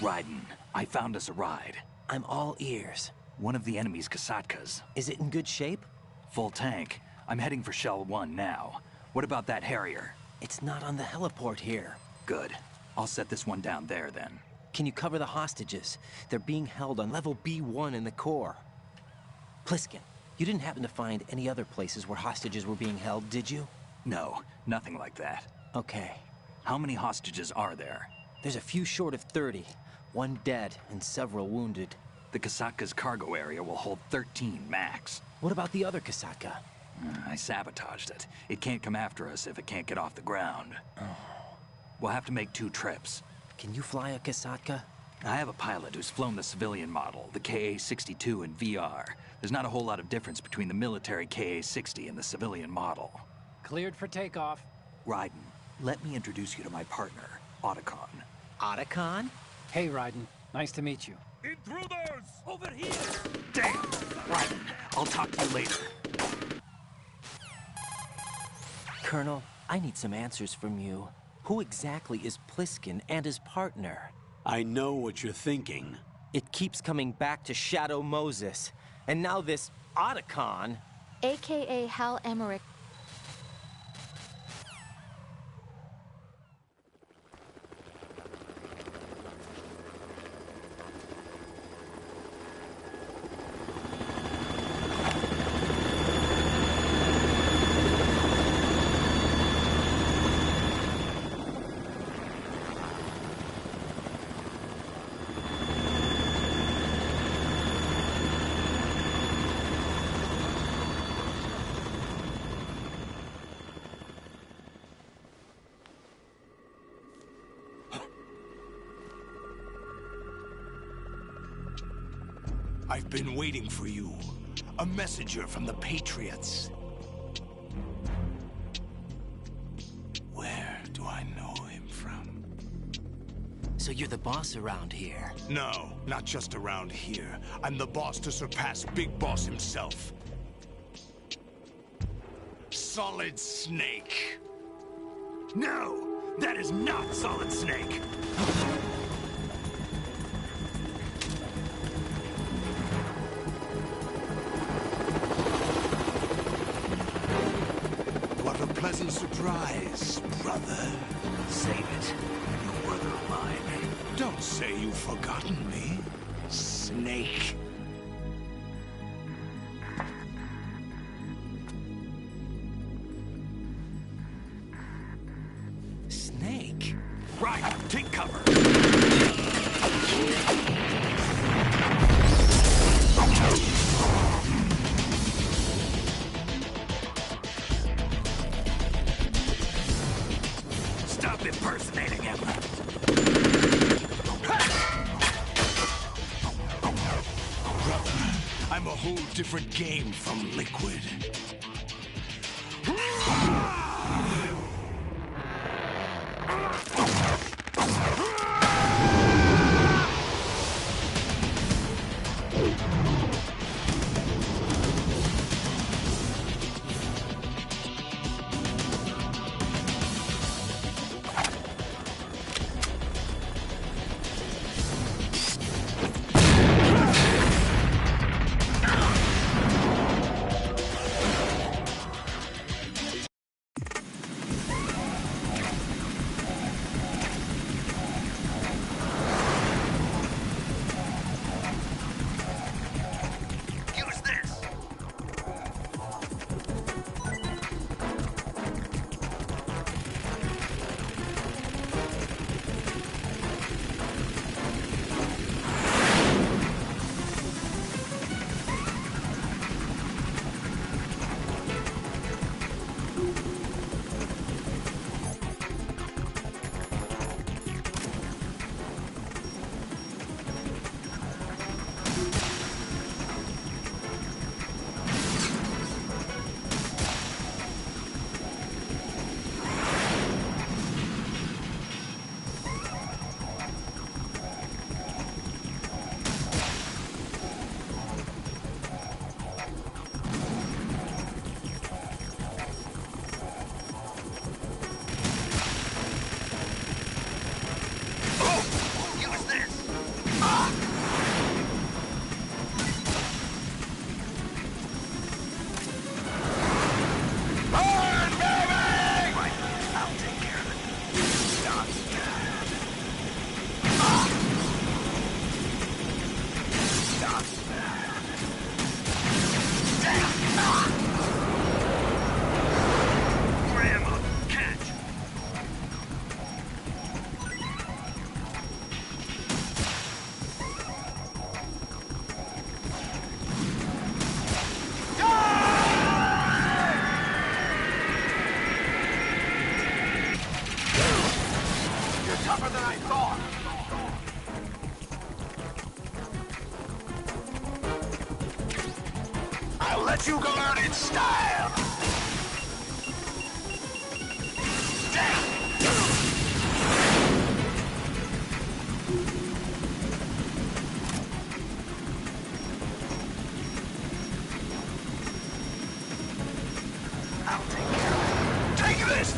Raiden, I found us a ride. I'm all ears. One of the enemy's Kasatkas. Is it in good shape? Full tank. I'm heading for Shell 1 now. What about that Harrier? It's not on the heliport here. Good. I'll set this one down there then. Can you cover the hostages? They're being held on level B1 in the core. Pliskin, you didn't happen to find any other places where hostages were being held, did you? No, nothing like that. Okay. How many hostages are there? There's a few short of 30. One dead and several wounded. The Kasatka's cargo area will hold 13 max. What about the other Kasatka? I sabotaged it. It can't come after us if it can't get off the ground. Oh. We'll have to make 2 trips. Can you fly a Kasatka? I have a pilot who's flown the civilian model, the KA-62 in VR. There's not a whole lot of difference between the military KA-60 and the civilian model. Cleared for takeoff. Raiden, let me introduce you to my partner, Otacon. Otacon? Hey, Raiden. Nice to meet you. Intruders! Over here! Damn! Raiden, I'll talk to you later. Colonel, I need some answers from you. Who exactly is Pliskin and his partner? I know what you're thinking. It keeps coming back to Shadow Moses. And now this Otacon. AKA Hal Emmerich. I've been waiting for you. A messenger from the Patriots. Where do I know him from? So you're the boss around here? No, not just around here. I'm the boss to surpass Big Boss himself. Solid Snake. No! That is not Solid Snake! What a pleasant surprise, brother. Save it. You're brother of mine. Don't say you've forgotten me, Snake. Snake? Right, take cover! up impersonating him. I'm a whole different game from Liquid. Let you go out in style! I'll take care of it. Take this!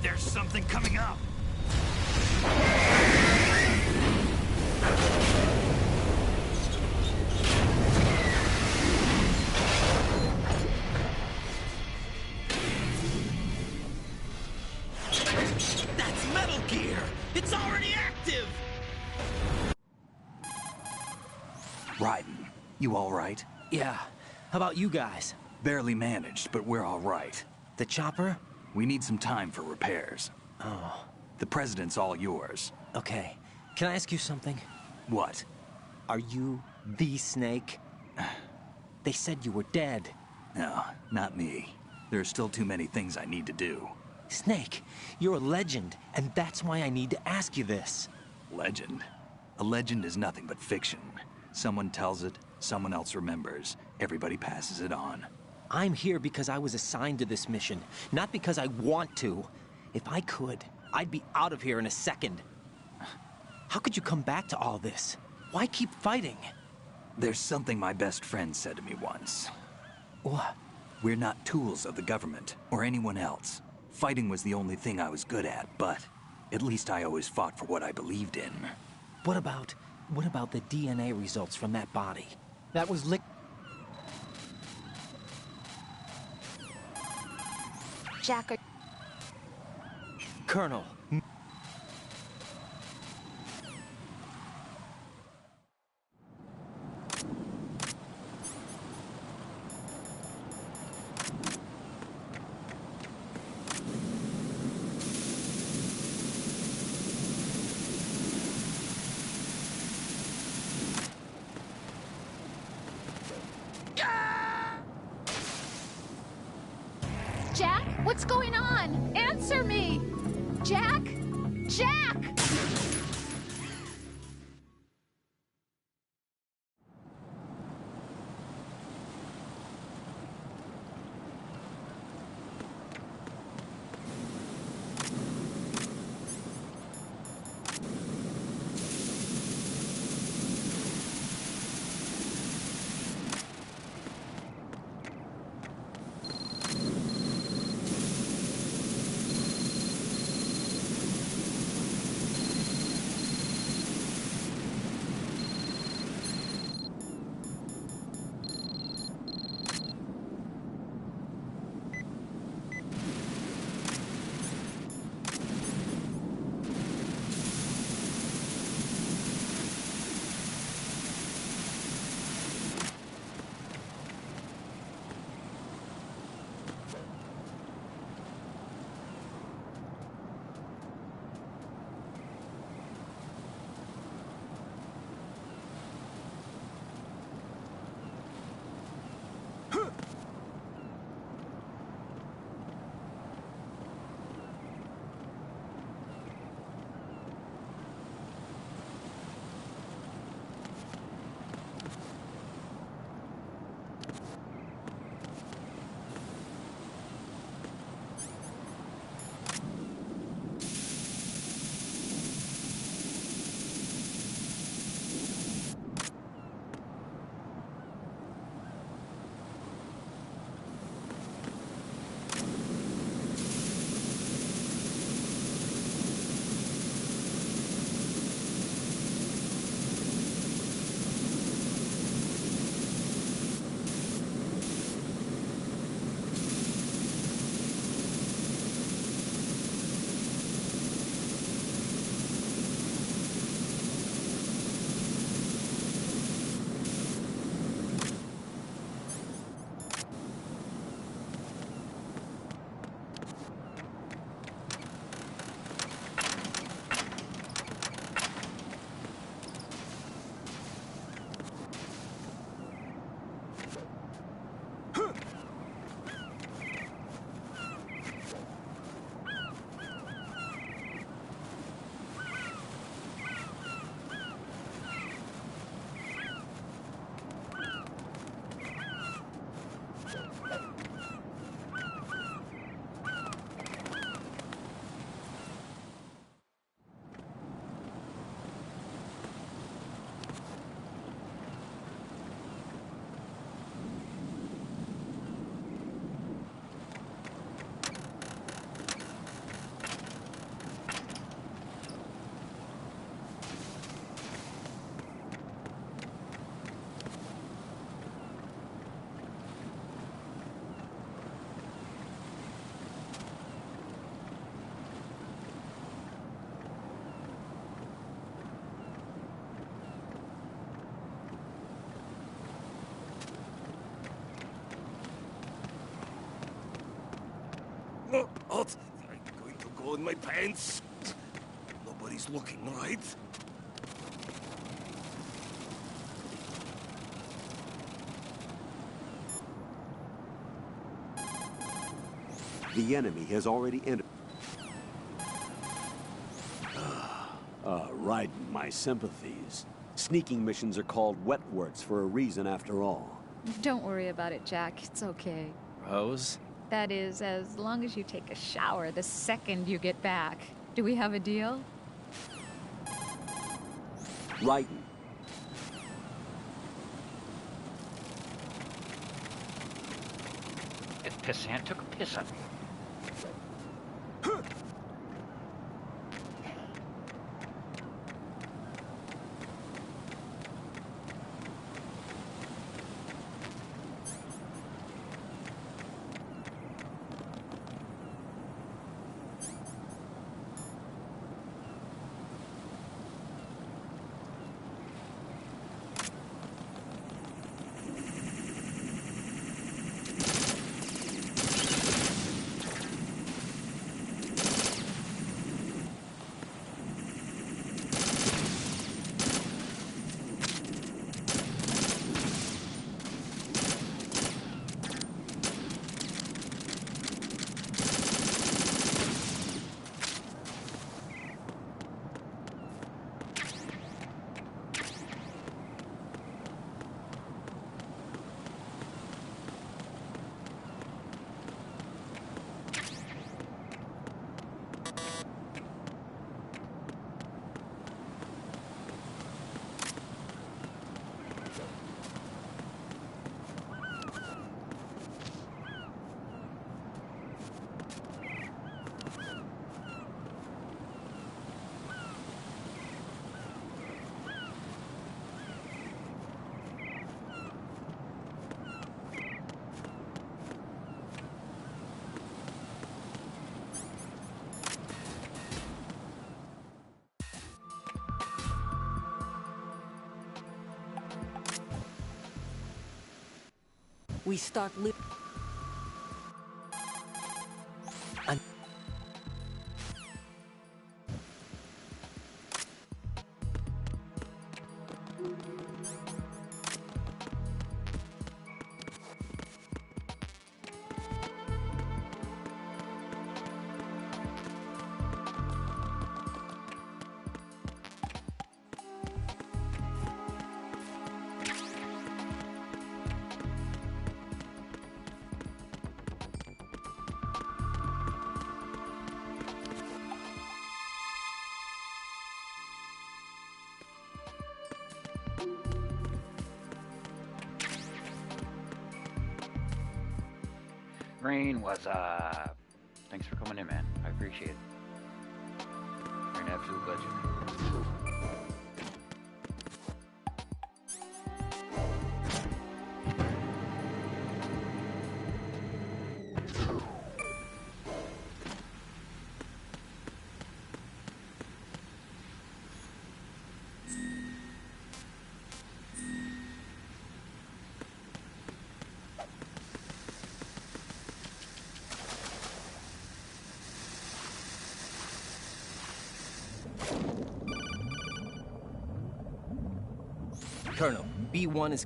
There's something coming up. That's Metal Gear! It's already active! Raiden, you all right? Yeah. How about you guys? Barely managed, but we're all right. The chopper? We need some time for repairs. Oh. The president's all yours. Okay. Can I ask you something? What? Are you the Snake? They said you were dead. No, not me. There are still too many things I need to do. Snake, you're a legend, and that's why I need to ask you this. Legend? A legend is nothing but fiction. Someone tells it, someone else remembers. Everybody passes it on. I'm here because I was assigned to this mission, not because I want to. If I could, I'd be out of here in a second. How could you come back to all this? Why keep fighting? There's something my best friend said to me once. What? We're not tools of the government, or anyone else. Fighting was the only thing I was good at, but at least I always fought for what I believed in. What about the DNA results from that body? That was lick. Jack, Colonel. Jack, what's going on? Answer me! Jack? Jack! Oh, I'm going to go in my pants. Nobody's looking, right? The enemy has already entered. Raiden, my sympathies. Sneaking missions are called wet works for a reason after all. Don't worry about it, Jack. It's okay. Rose? That is, as long as you take a shower the second you get back. Do we have a deal? Raiden. This pissant took a piss on me. we start living. Rain, what's up? Thanks for coming in, man. I appreciate it. You're an absolute legend. Colonel, B1 is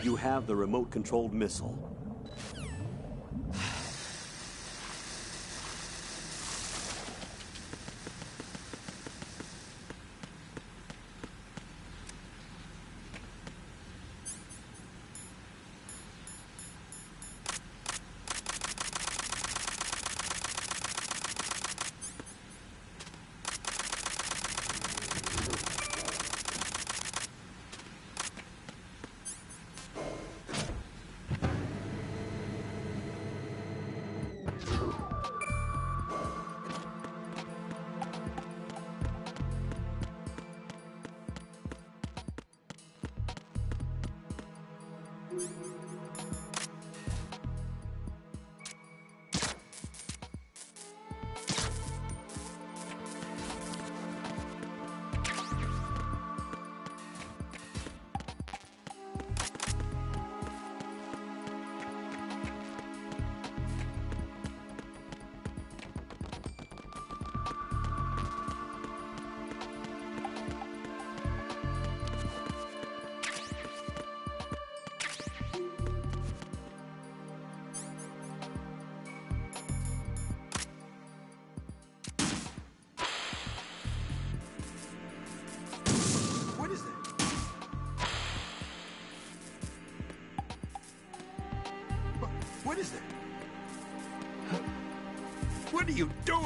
You have the remote-controlled missile. What is that? What are you doing?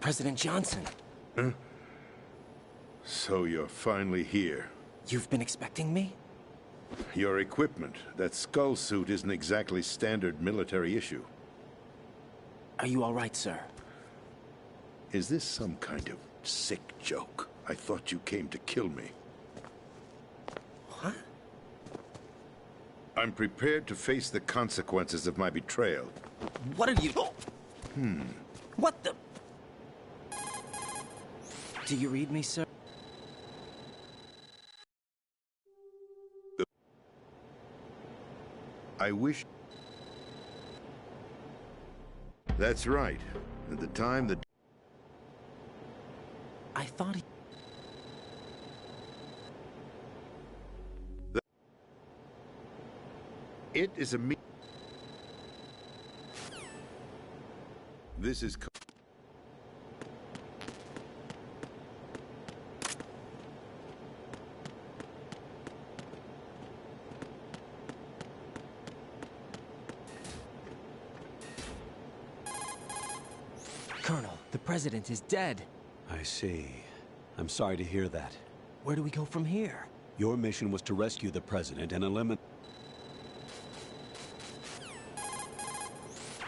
President Johnson. Huh? So you're finally here. You've been expecting me? Your equipment, that skull suit isn't exactly standard military issue. Are you all right, sir? Is this some kind of sick joke? I thought you came to kill me. What? I'm prepared to face the consequences of my betrayal. What are you... What the... Do you read me, sir? I wish... That's right. At the time that... I thought he... It is a me... This is... Colonel, the president is dead. I see. I'm sorry to hear that. Where do we go from here? Your mission was to rescue the president and eliminate...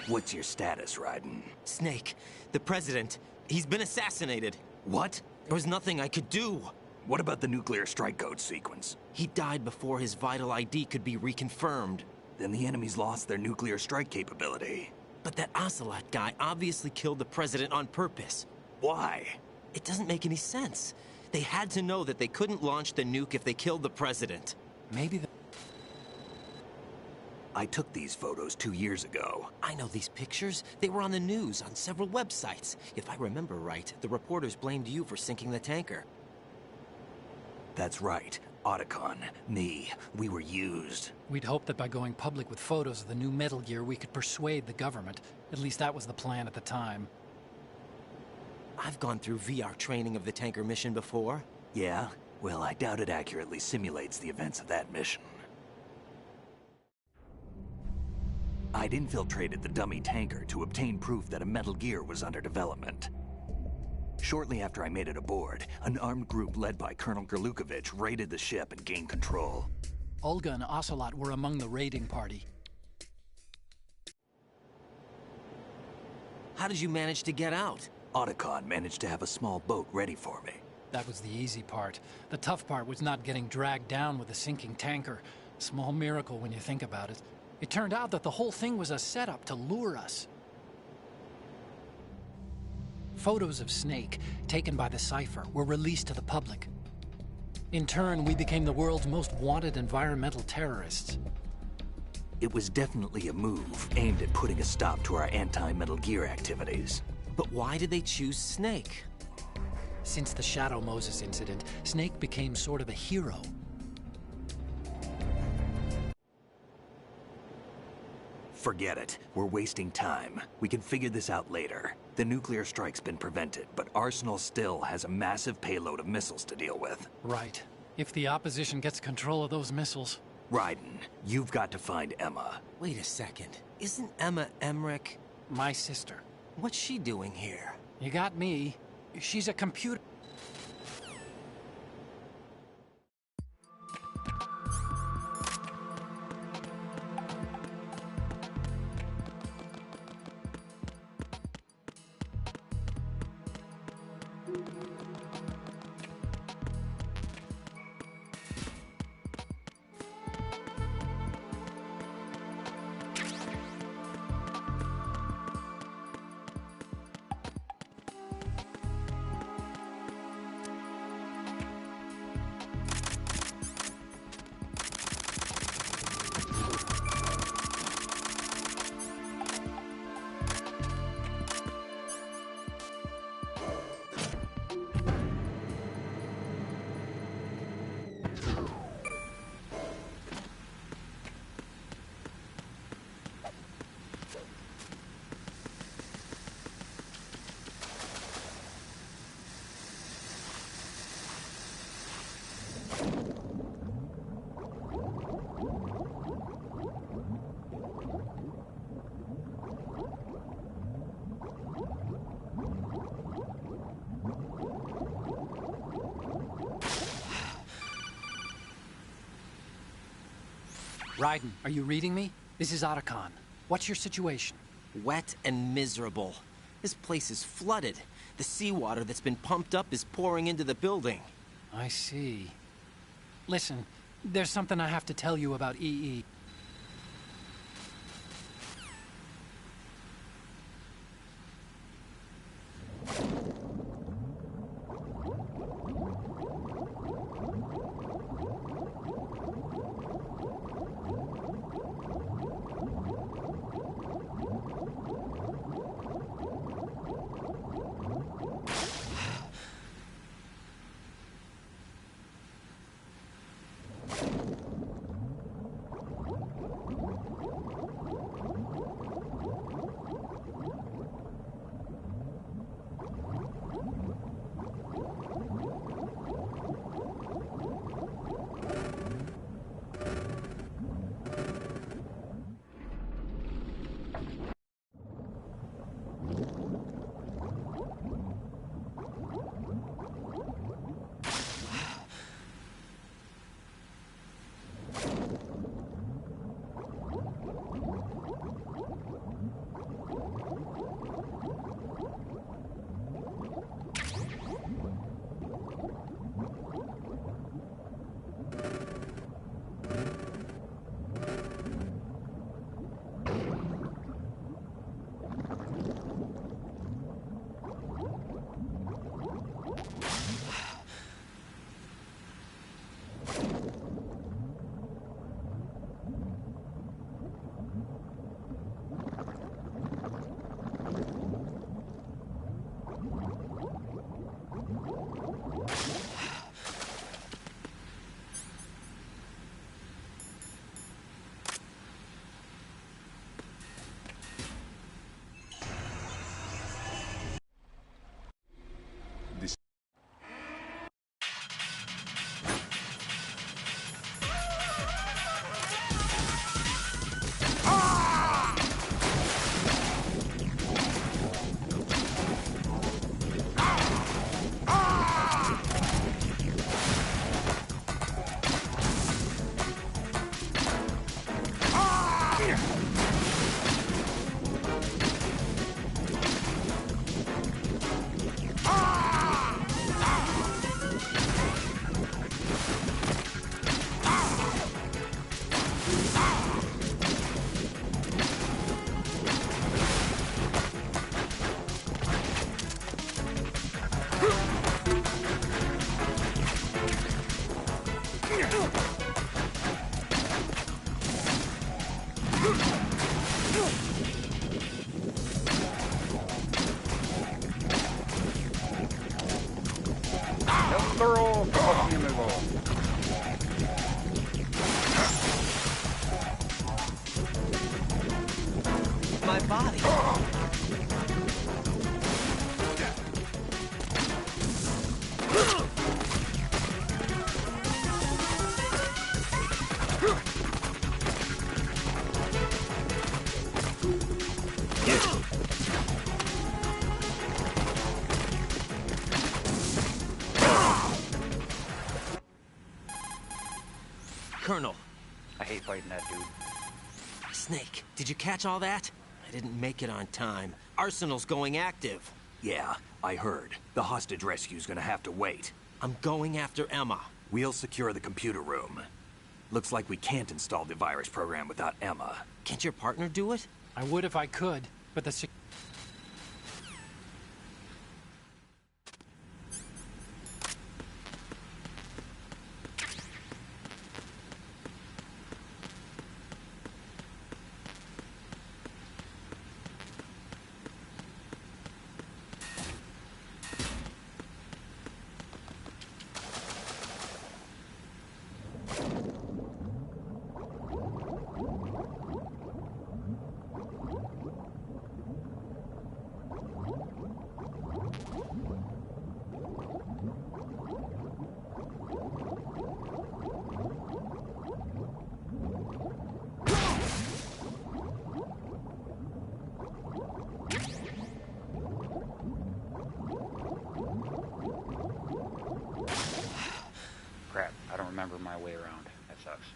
What's your status, Raiden? Snake, the president, he's been assassinated. What? There was nothing I could do. What about the nuclear strike code sequence? He died before his vital ID could be reconfirmed. Then the enemy's lost their nuclear strike capability. But that Ocelot guy obviously killed the president on purpose. Why? It doesn't make any sense. They had to know that they couldn't launch the nuke if they killed the president. Maybe the... I took these photos 2 years ago. I know these pictures. They were on the news, on several websites. If I remember right, the reporters blamed you for sinking the tanker. That's right. Otacon, me, we were used. We'd hoped that by going public with photos of the new Metal Gear, we could persuade the government. At least that was the plan at the time. I've gone through VR training of the tanker mission before. Yeah? Well, I doubt it accurately simulates the events of that mission. I'd infiltrated the dummy tanker to obtain proof that a Metal Gear was under development. Shortly after I made it aboard, an armed group led by Colonel Gerlukovich raided the ship and gained control. Olga and Ocelot were among the raiding party. How did you manage to get out? Otacon managed to have a small boat ready for me. That was the easy part. The tough part was not getting dragged down with a sinking tanker. Small miracle when you think about it. It turned out that the whole thing was a setup to lure us. Photos of Snake, taken by the Cypher, were released to the public. In turn, we became the world's most wanted environmental terrorists. It was definitely a move aimed at putting a stop to our anti-Metal Gear activities. But why did they choose Snake? Since the Shadow Moses incident, Snake became sort of a hero. Forget it. We're wasting time. We can figure this out later. The nuclear strike's been prevented, but Arsenal still has a massive payload of missiles to deal with. Right. If the opposition gets control of those missiles... Raiden, you've got to find Emma. Wait a second. Isn't Emma Emmerich... my sister? What's she doing here? You got me. She's a computer... Raiden, are you reading me? This is Otacon. What's your situation? Wet and miserable. This place is flooded. The seawater that's been pumped up is pouring into the building. I see. Listen, there's something I have to tell you about EE. amigo. My body. Colonel. I hate fighting that dude. Snake, did you catch all that? I didn't make it on time. Arsenal's going active. Yeah, I heard. The hostage rescue's gonna have to wait. I'm going after Emma. We'll secure the computer room. Looks like we can't install the virus program without Emma. Can't your partner do it? I would if I could, but the Crap, I don't remember my way around. That sucks.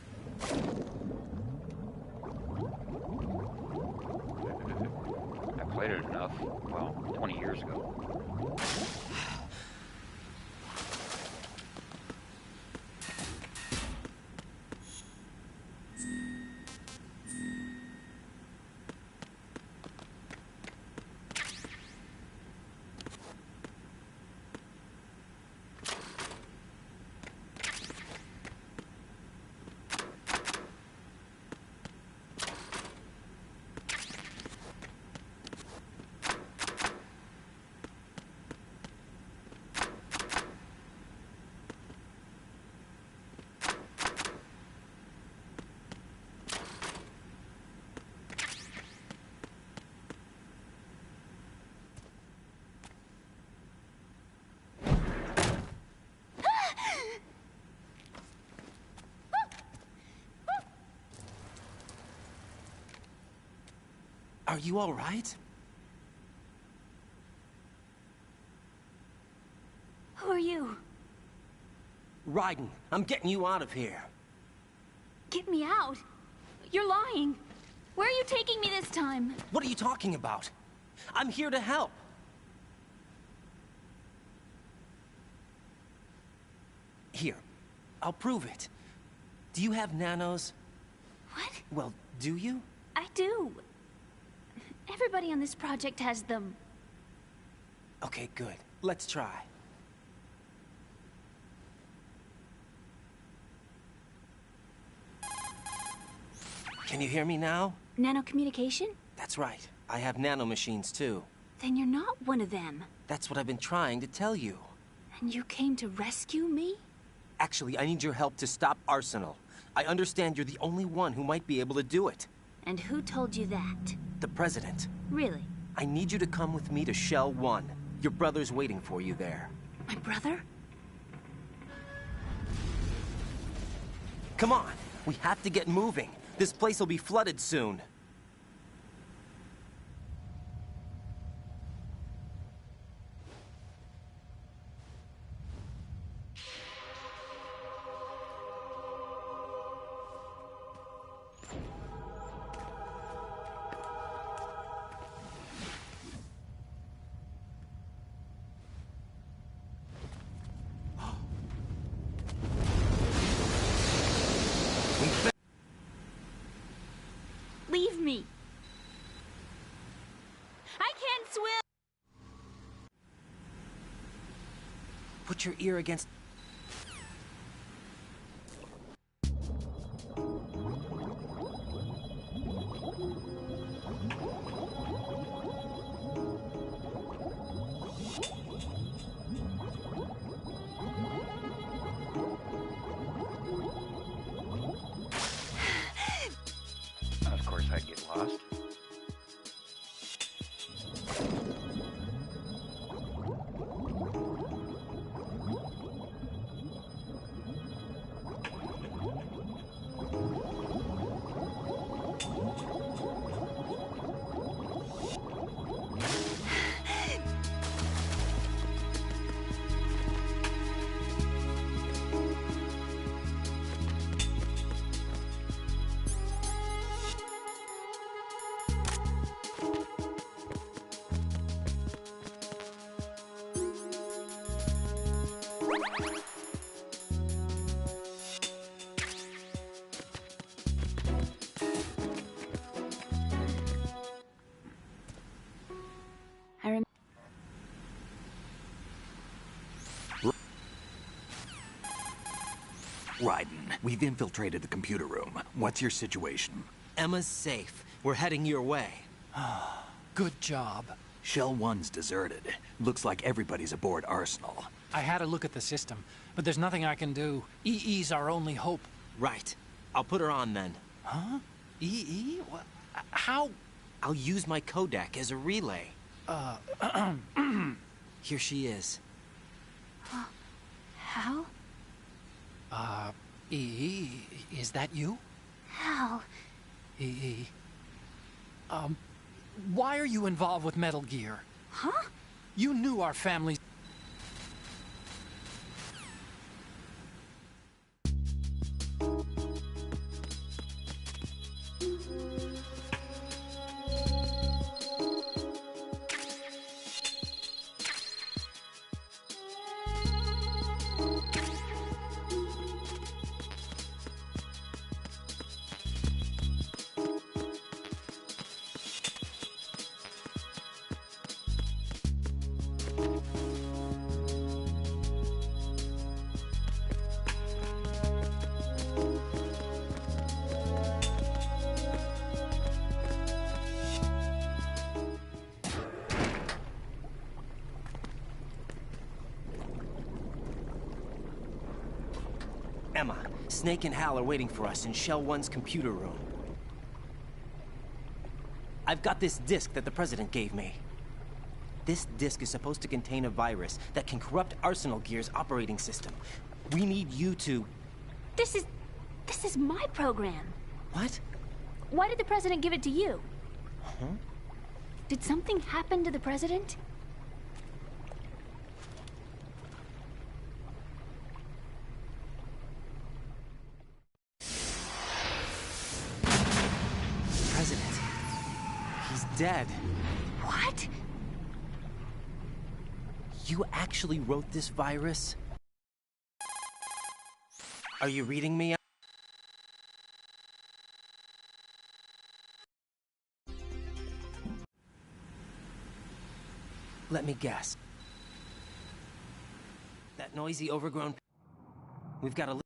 I played it enough, well, 20 years ago. Are you all right? Who are you? Raiden, I'm getting you out of here. Get me out. You're lying. Where are you taking me this time? What are you talking about? I'm here to help. Here, I'll prove it. Do you have nanos? What? Well, do you? I do. Everybody on this project has them. Okay, good. Let's try. Can you hear me now? Nanocommunication? That's right. I have nanomachines too. Then you're not one of them. That's what I've been trying to tell you. And you came to rescue me? Actually, I need your help to stop Arsenal. I understand you're the only one who might be able to do it. And who told you that? The President. Really? I need you to come with me to Shell 1. Your brother's waiting for you there. My brother? Come on! We have to get moving. This place will be flooded soon. Leave me. I can't swim. Put your ear against... Raiden, we've infiltrated the computer room. What's your situation? Emma's safe. We're heading your way. Good job. Shell 1's deserted. Looks like everybody's aboard Arsenal. I had a look at the system, but there's nothing I can do. EE's our only hope. Right. I'll put her on then. Huh? EE? What? How? I'll use my Kodak as a relay. Here she is. Hal? EE, is that you? Hal? EE. Why are you involved with Metal Gear? Huh? You knew our family. Emma, Snake and Hal are waiting for us in Shell 1's computer room. I've got this disk that the President gave me. This disk is supposed to contain a virus that can corrupt Arsenal Gear's operating system. We need you to... This is my program. What? Why did the President give it to you? Huh? Did something happen to the President? President. He's dead. What? You actually wrote this virus? Are you reading me? Let me guess. That noisy, overgrown... We've got a...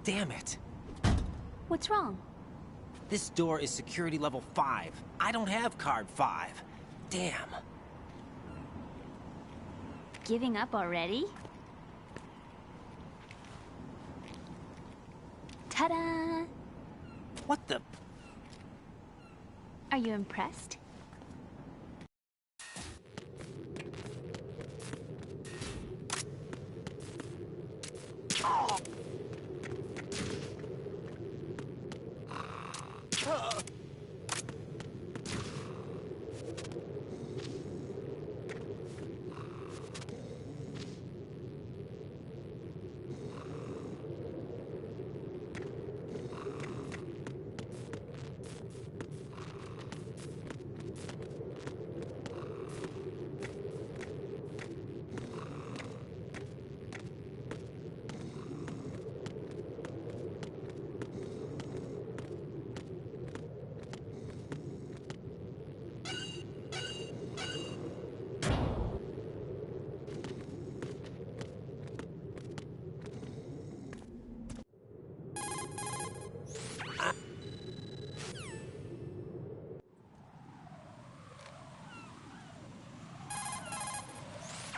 Damn it. What's wrong? This door is security level 5. I don't have card 5. Damn. Giving up already? Ta-da! What the? Are you impressed?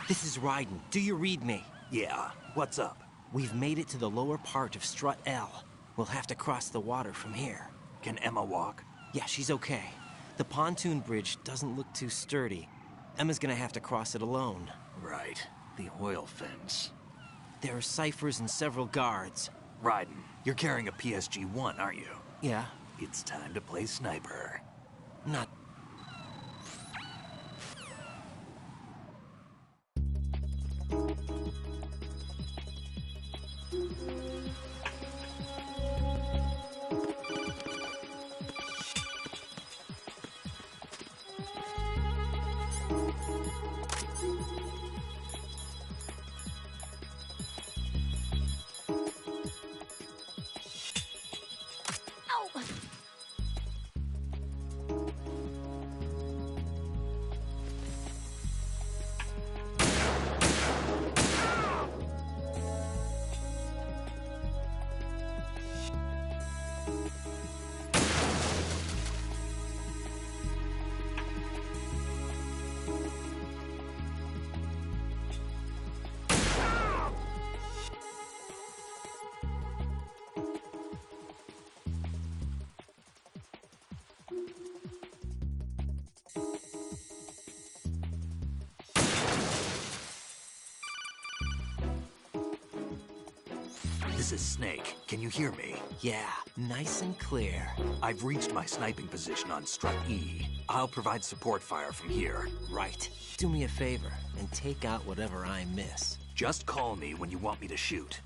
This is Raiden. Do you read me? Yeah, what's up? We've made it to the lower part of Strut L. We'll have to cross the water from here. Can Emma walk? Yeah, she's okay. The pontoon bridge doesn't look too sturdy. Emma's gonna have to cross it alone. Right. The oil fence. There are ciphers and several guards. Raiden, you're carrying a PSG-1, aren't you? Yeah. It's time to play sniper. Not... This is Snake. Can you hear me? Yeah, nice and clear. I've reached my sniping position on Strut E. I'll provide support fire from here. Right. Do me a favor and take out whatever I miss. Just call me when you want me to shoot.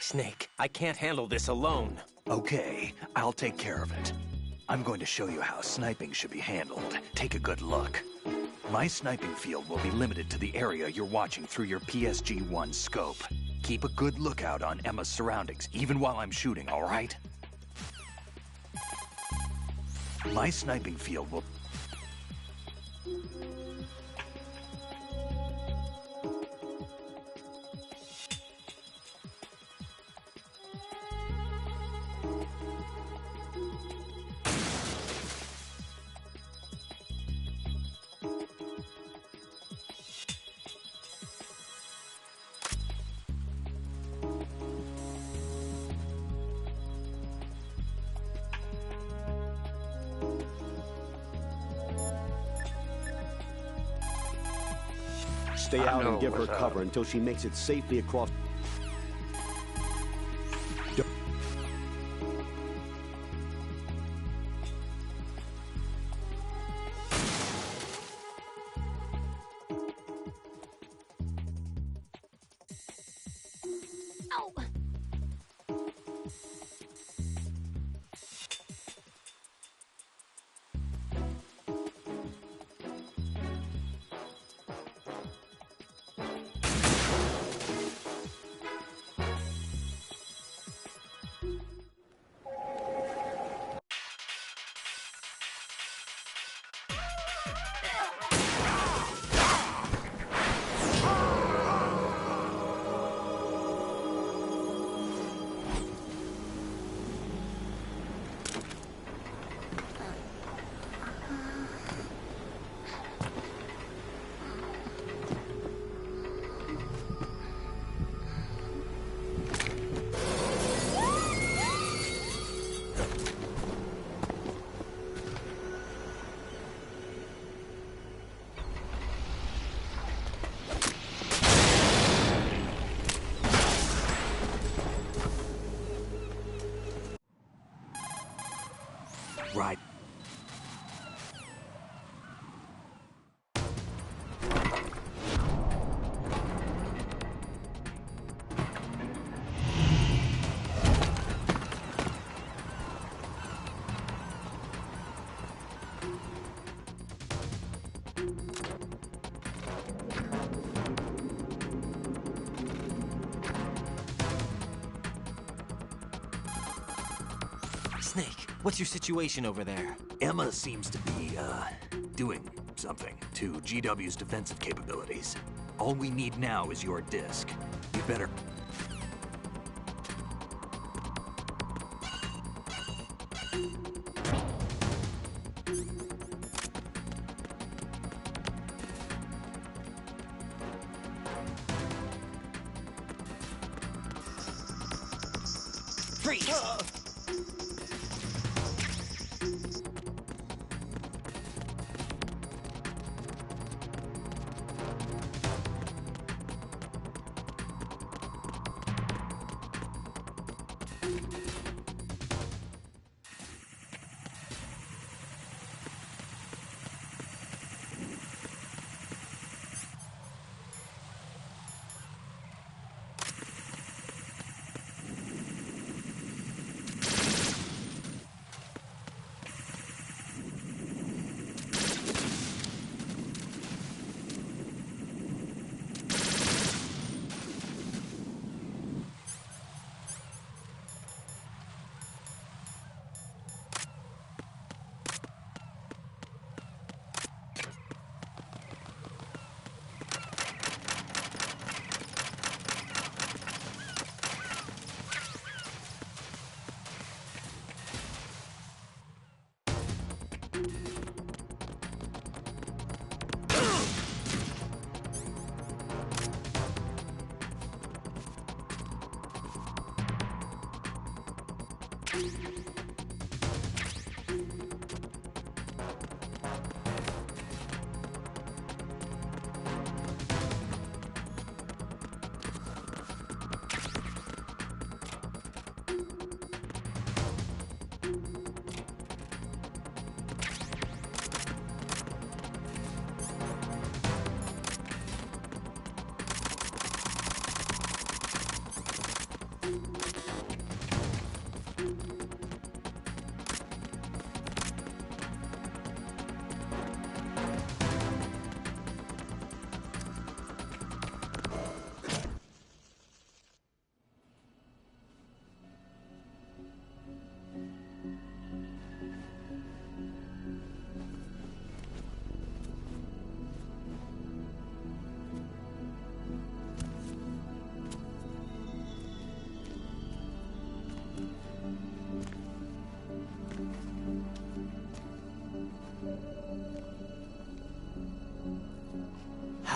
Snake, I can't handle this alone. Okay, I'll take care of it. I'm going to show you how sniping should be handled. Take a good look. My sniping field will be limited to the area you're watching through your PSG-1 scope. Keep a good lookout on Emma's surroundings, even while I'm shooting, all right? My sniping field will... Stay out and give her cover until she makes it safely across. Right. Snake, what's your situation over there? Emma seems to be, doing something to GW's defensive capabilities. All we need now is your disc. You better... Freeze!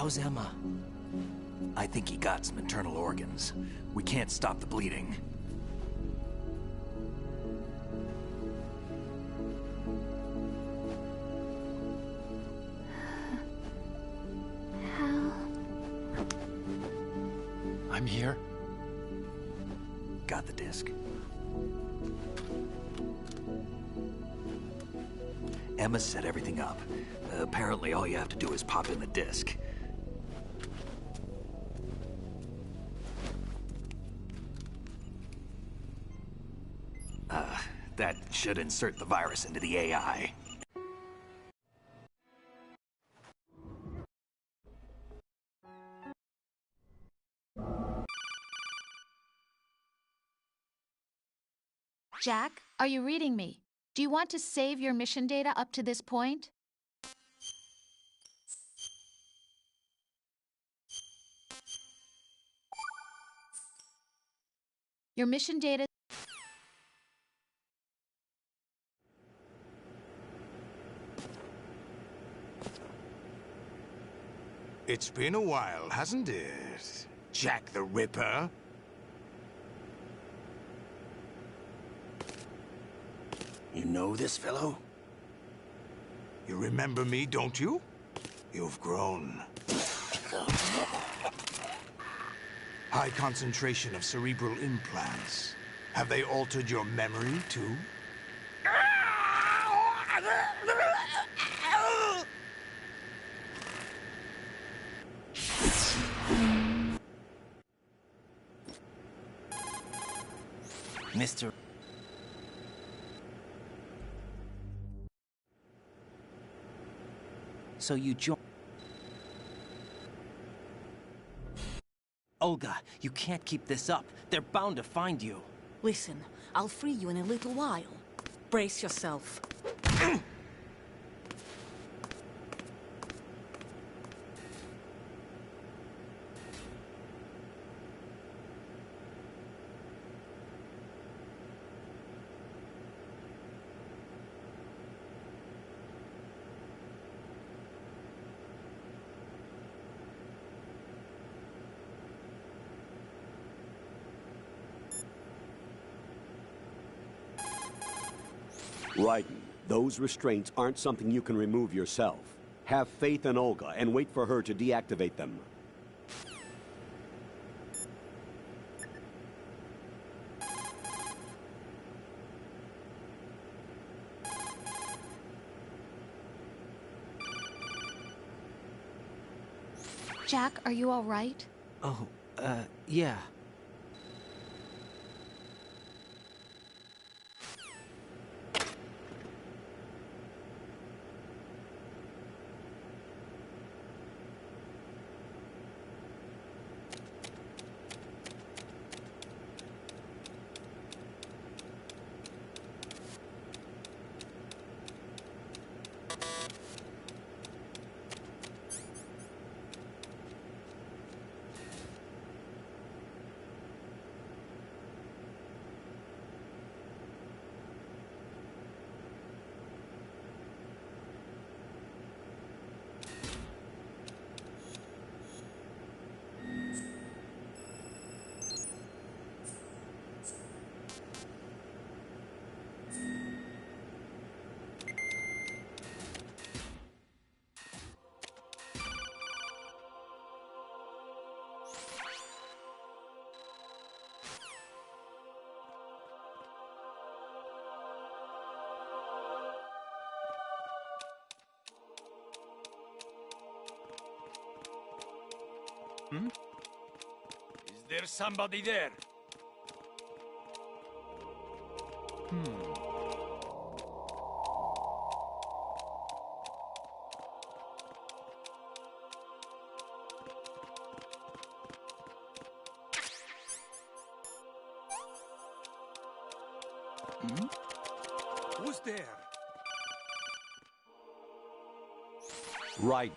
How's Emma? I think he got some internal organs. We can't stop the bleeding. I'm here. Got the disc. Emma set everything up. Apparently all you have to do is pop in the disc. That should insert the virus into the AI. Jack, are you reading me? Do you want to save your mission data up to this point? Your mission data... It's been a while, hasn't it? Jack the Ripper? You know this fellow? You remember me, don't you? You've grown. High concentration of cerebral implants. Have they altered your memory, too? Mr. So you join... Olga, you can't keep this up. They're bound to find you. Listen, I'll free you in a little while. Brace yourself. Raiden, those restraints aren't something you can remove yourself. Have faith in Olga and wait for her to deactivate them. Jack, are you all right? Oh, yeah. Hmm? Is there somebody there? Who's there? Right.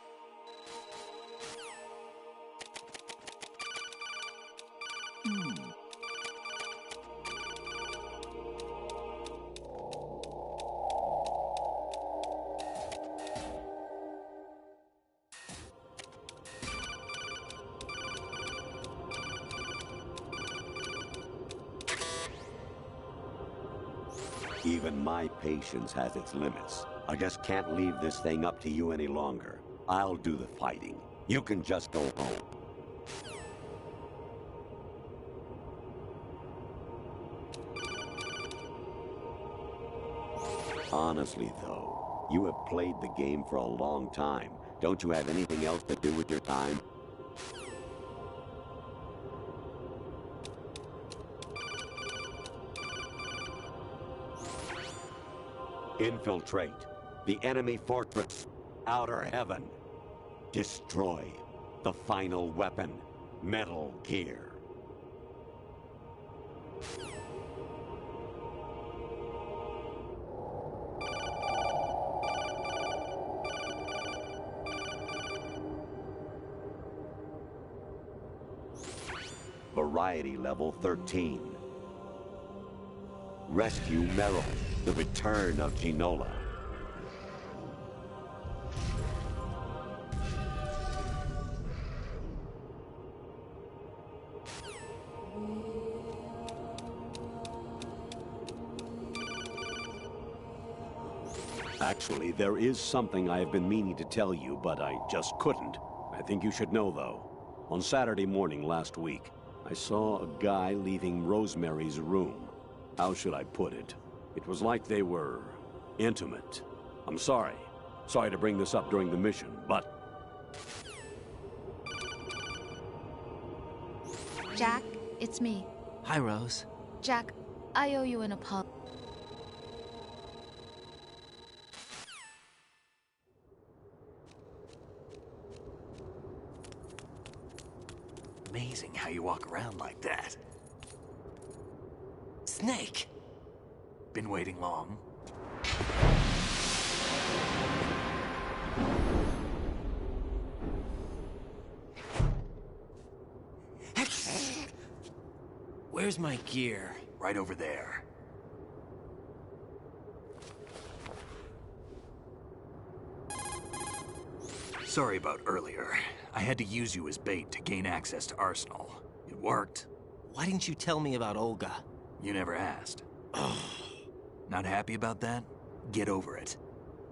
Even my patience has its limits. I just can't leave this thing up to you any longer. I'll do the fighting. You can just go home. Honestly, though, you have played the game for a long time. Don't you have anything else to do with your time? Infiltrate the enemy fortress, Outer Heaven. Destroy the final weapon, Metal Gear. Variety level 13. Rescue Meryl, the return of Ginola. Actually, there is something I have been meaning to tell you, but I just couldn't. I think you should know, though. On Saturday morning last week, I saw a guy leaving Rosemary's room. How should I put it? It was like they were intimate. I'm sorry. Sorry to bring this up during the mission, but... Jack, it's me. Hi, Rose. Jack, I owe you an apology. Amazing how you walk around like that. Snake! Been waiting long? Where's my gear? Right over there. Sorry about earlier. I had to use you as bait to gain access to Arsenal. It worked. Why didn't you tell me about Olga? You never asked. Not happy about that? Get over it.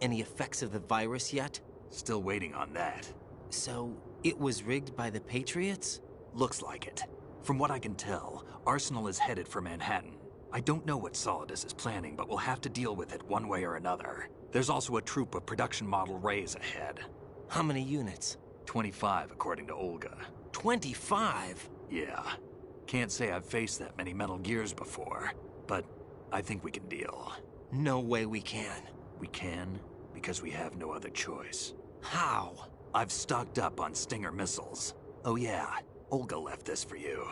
Any effects of the virus yet? Still waiting on that. So, it was rigged by the Patriots? Looks like it. From what I can tell, Arsenal is headed for Manhattan. I don't know what Solidus is planning, but we'll have to deal with it one way or another. There's also a troop of production model Rays ahead. How many units? 25, according to Olga. 25? Yeah. Can't say I've faced that many Metal Gears before, but I think we can deal. No way we can. We can, because we have no other choice. How? I've stocked up on Stinger missiles. Oh yeah, Olga left this for you.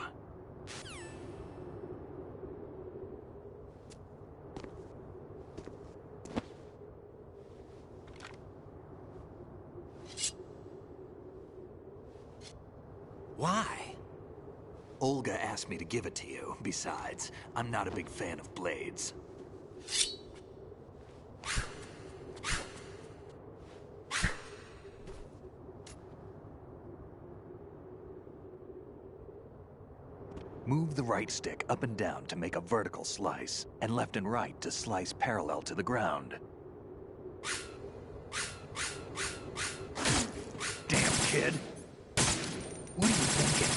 Why? Olga asked me to give it to you. Besides, I'm not a big fan of blades. Move the right stick up and down to make a vertical slice, and left and right to slice parallel to the ground. Damn, kid! What are you thinking?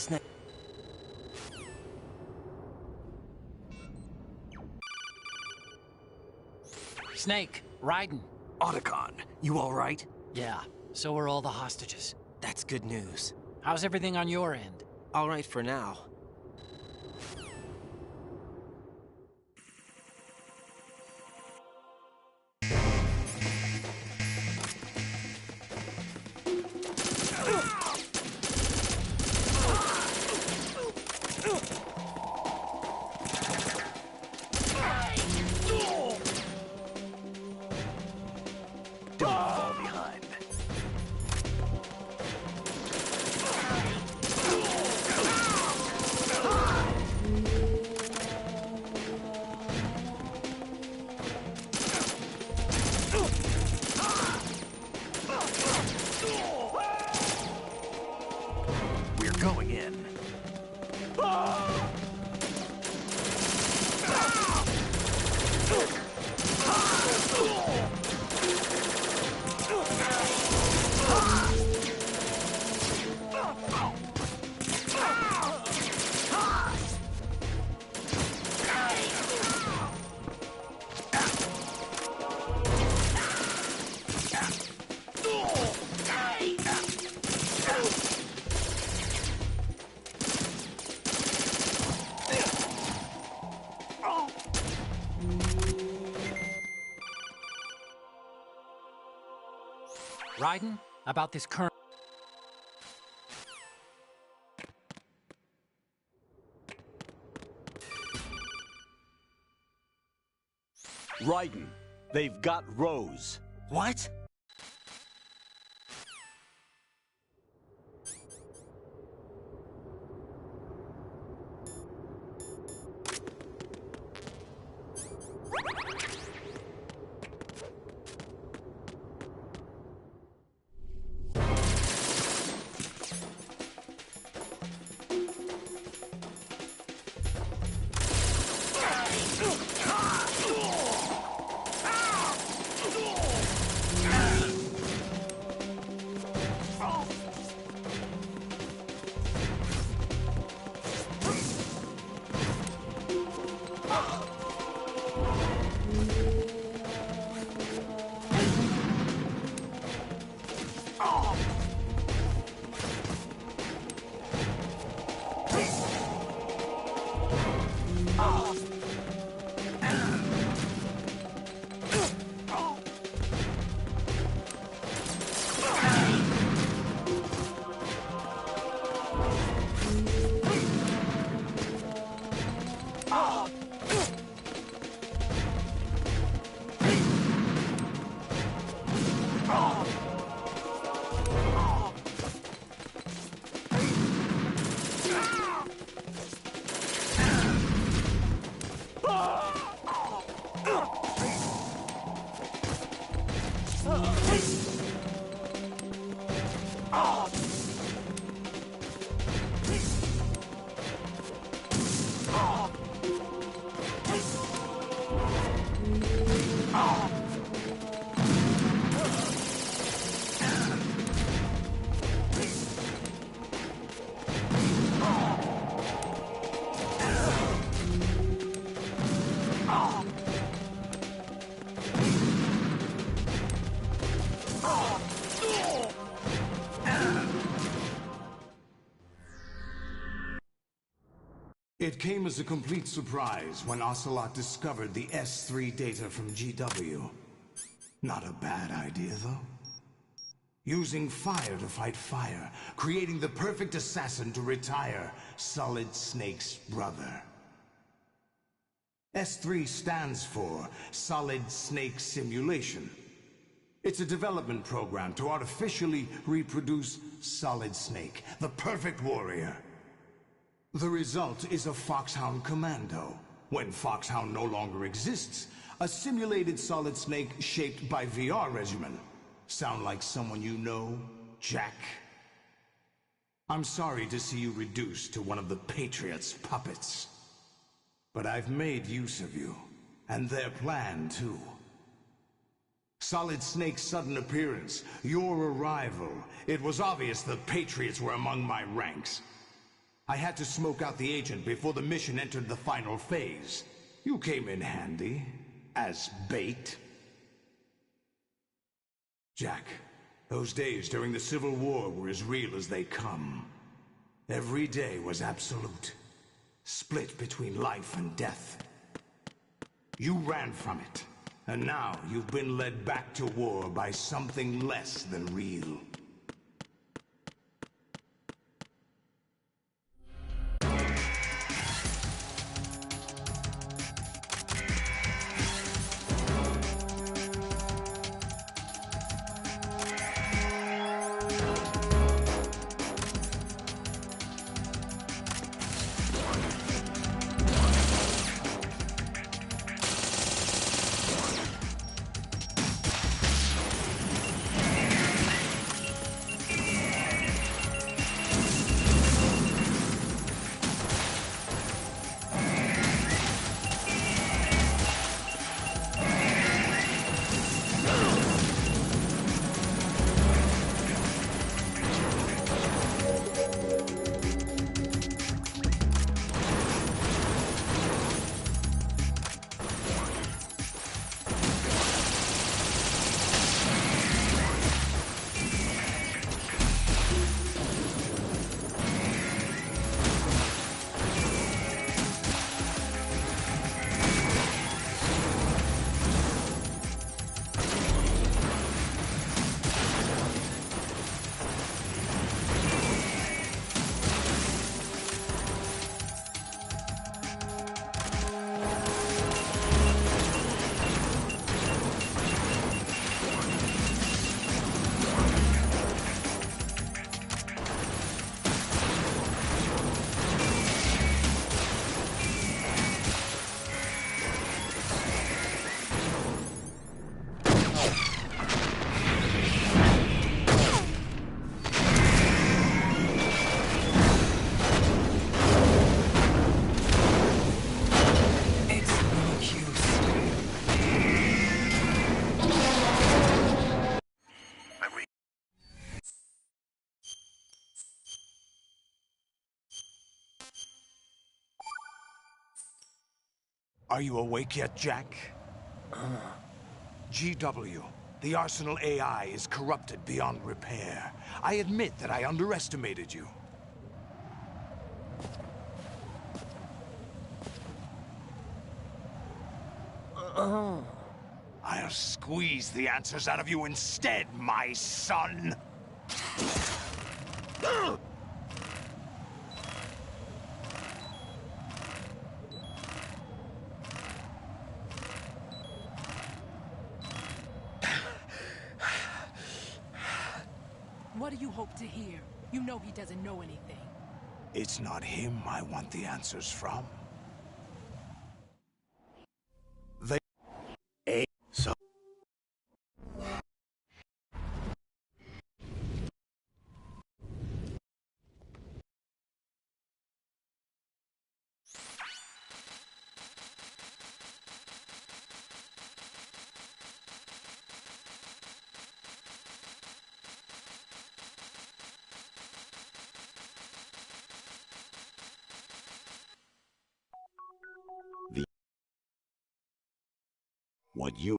Snake. Snake, Raiden. Otacon, you all right? Yeah, so are all the hostages. That's good news. How's everything on your end? All right for now. Going in. Raiden, about this current... Raiden, they've got Rose. What? It came as a complete surprise when Ocelot discovered the S3 data from GW. Not a bad idea, though. Using fire to fight fire, creating the perfect assassin to retire Solid Snake's brother. S3 stands for Solid Snake Simulation. It's a development program to artificially reproduce Solid Snake, the perfect warrior. The result is a Foxhound Commando. When Foxhound no longer exists, a simulated Solid Snake shaped by VR regimen. Sound like someone you know, Jack? I'm sorry to see you reduced to one of the Patriots' puppets. But I've made use of you, and their plan too. Solid Snake's sudden appearance, your arrival, it was obvious the Patriots were among my ranks. I had to smoke out the agent before the mission entered the final phase. You came in handy. As bait. Jack, those days during the Civil War were as real as they come. Every day was absolute. Split between life and death. You ran from it. And now you've been led back to war by something less than real. Are you awake yet, Jack? GW, the Arsenal AI is corrupted beyond repair. I admit that I underestimated you. I'll squeeze the answers out of you instead, my son! What do you hope to hear? You know he doesn't know anything. It's not him I want the answers from. What you...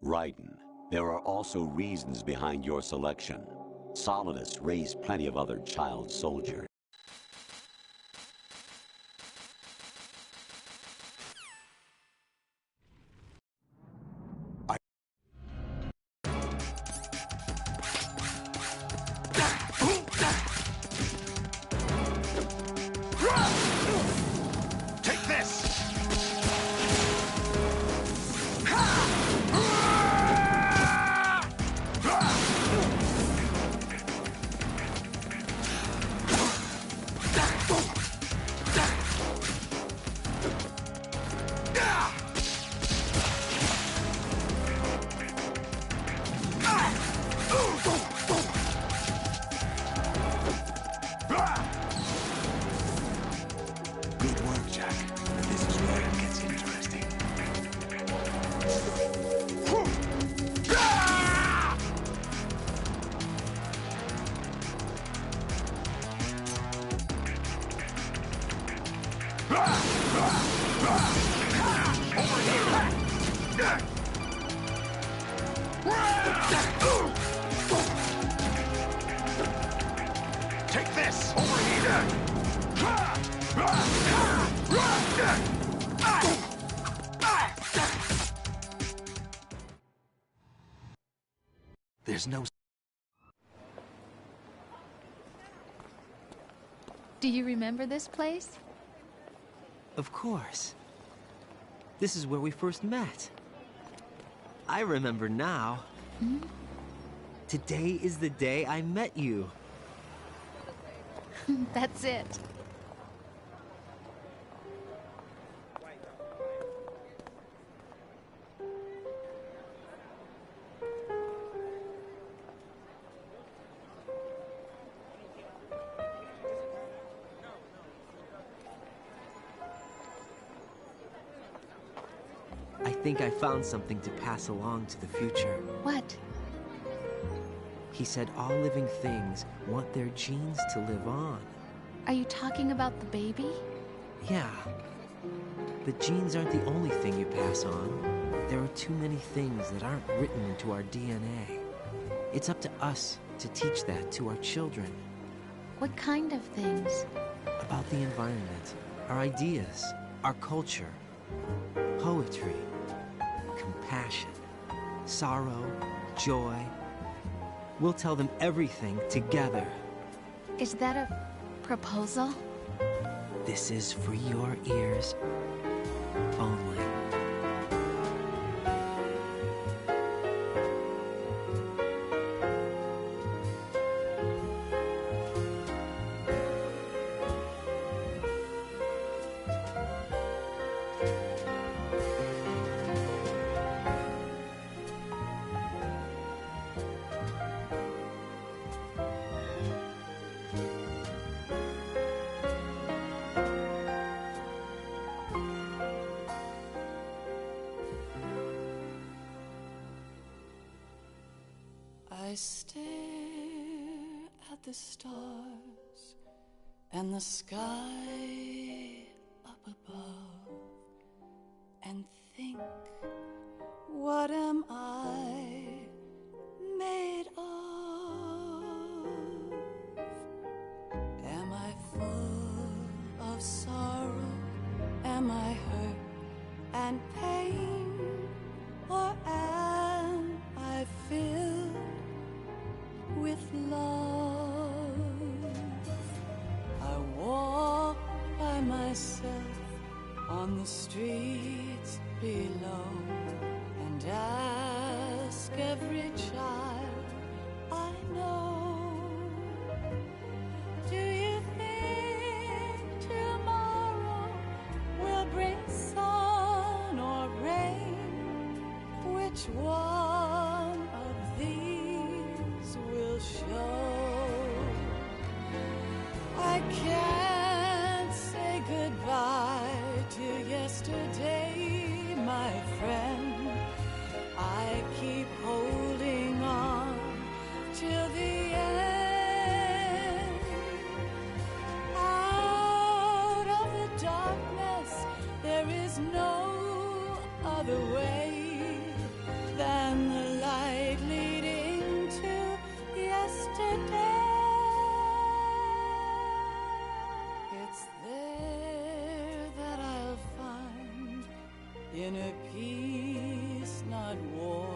Raiden, there are also reasons behind your selection. Solidus raised plenty of other child soldiers. Take this! Over here! There's no... Do you remember this place? Of course. This is where we first met. I remember now. Hmm? Today is the day I met you. That's it. I think I found something to pass along to the future. What? He said all living things want their genes to live on. Are you talking about the baby? Yeah. The genes aren't the only thing you pass on. There are too many things that aren't written into our DNA. It's up to us to teach that to our children. What kind of things? About the environment, our ideas, our culture, poetry, compassion, sorrow, joy. We'll tell them everything together. Is that a proposal? This is for your ears only. I stare at the stars and the sky up above and think, what am I made of? Am I full of sorrow? Am I hurt and pain? Or am I filled with love? I walk by myself on the streets below and ask every child I know, do you think tomorrow will bring sun or rain? Which one of these will show? I can't say goodbye to yesterday, my friend. I keep holding on till the end. Out of the darkness, there is no other way than the light leading to yesterday. It's there that I'll find inner peace, not war,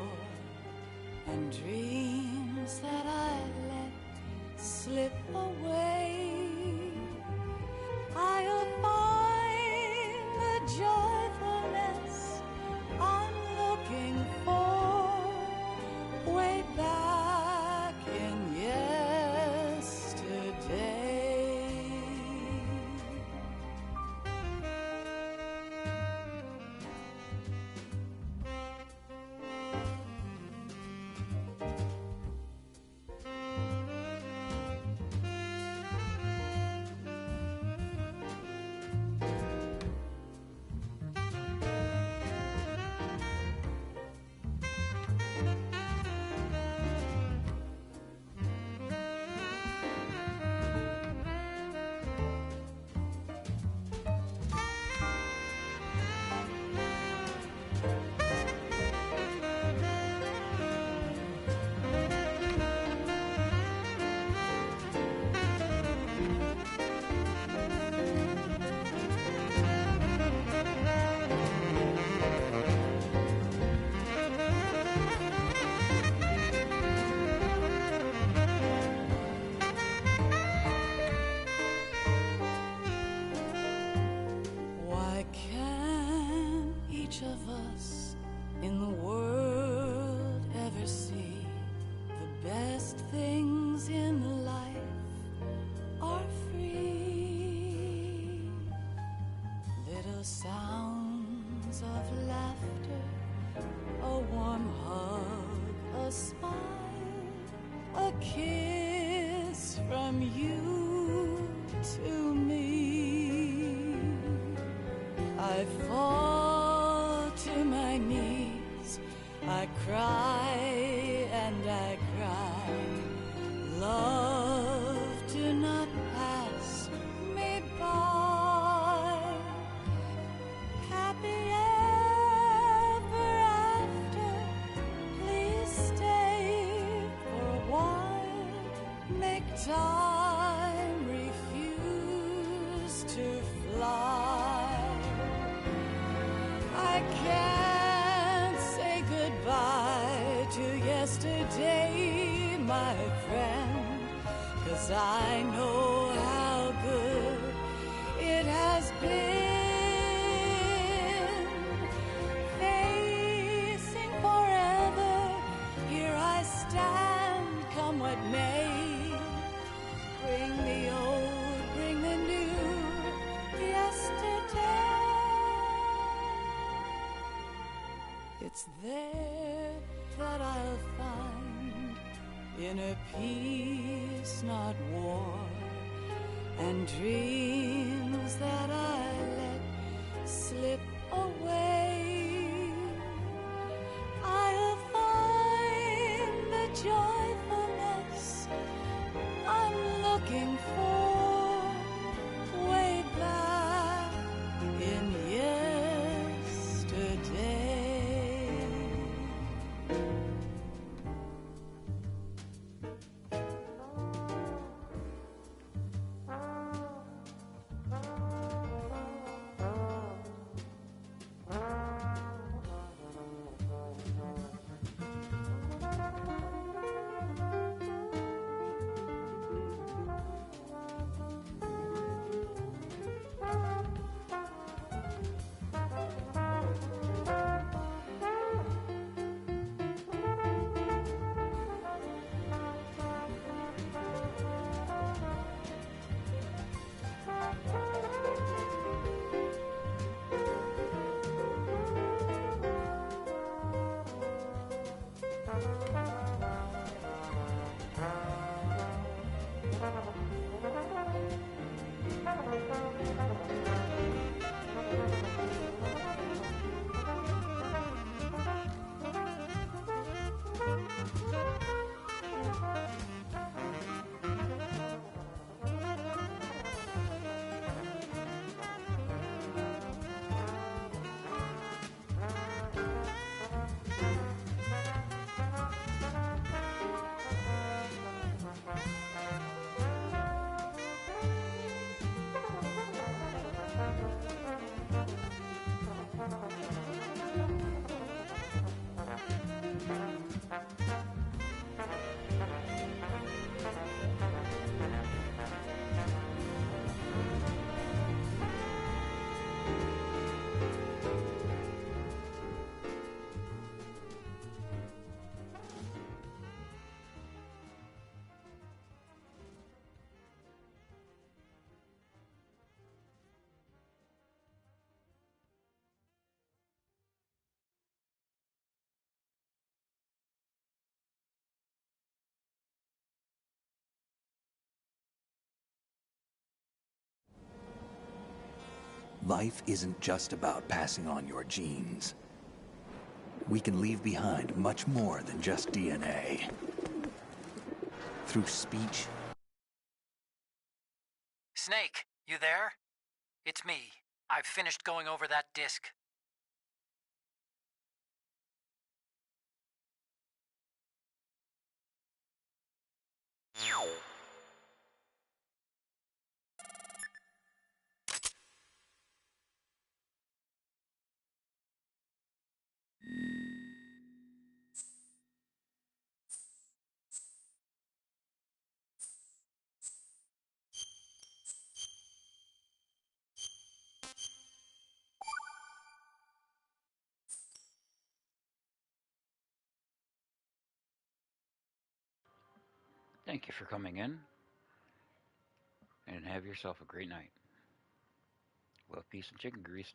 and dreams that I let slip away. I'll find the joyfulness I'm looking for way back in yesterday. a kiss from you to me. I fall to my knees, I cry and I cry. Love, do not pass me by. Happy ever after, please stay for a while. Make time, refuse to fly. I can't say goodbye to yesterday, my friend, 'cause I know how good it has been. Facing forever, here I stand, come what may. Bring the old, bring the new, yesterday. It's there that I'll find inner peace, not war, and dreams that I let slip away. I'll find the joyfulness I'm looking for way back in yesterday. Life isn't just about passing on your genes. We can leave behind much more than just DNA. Through speech... Snake, you there? It's me. I've finished going over that disc. Thank you for coming in, and have yourself a great night. Well, peace and chicken grease.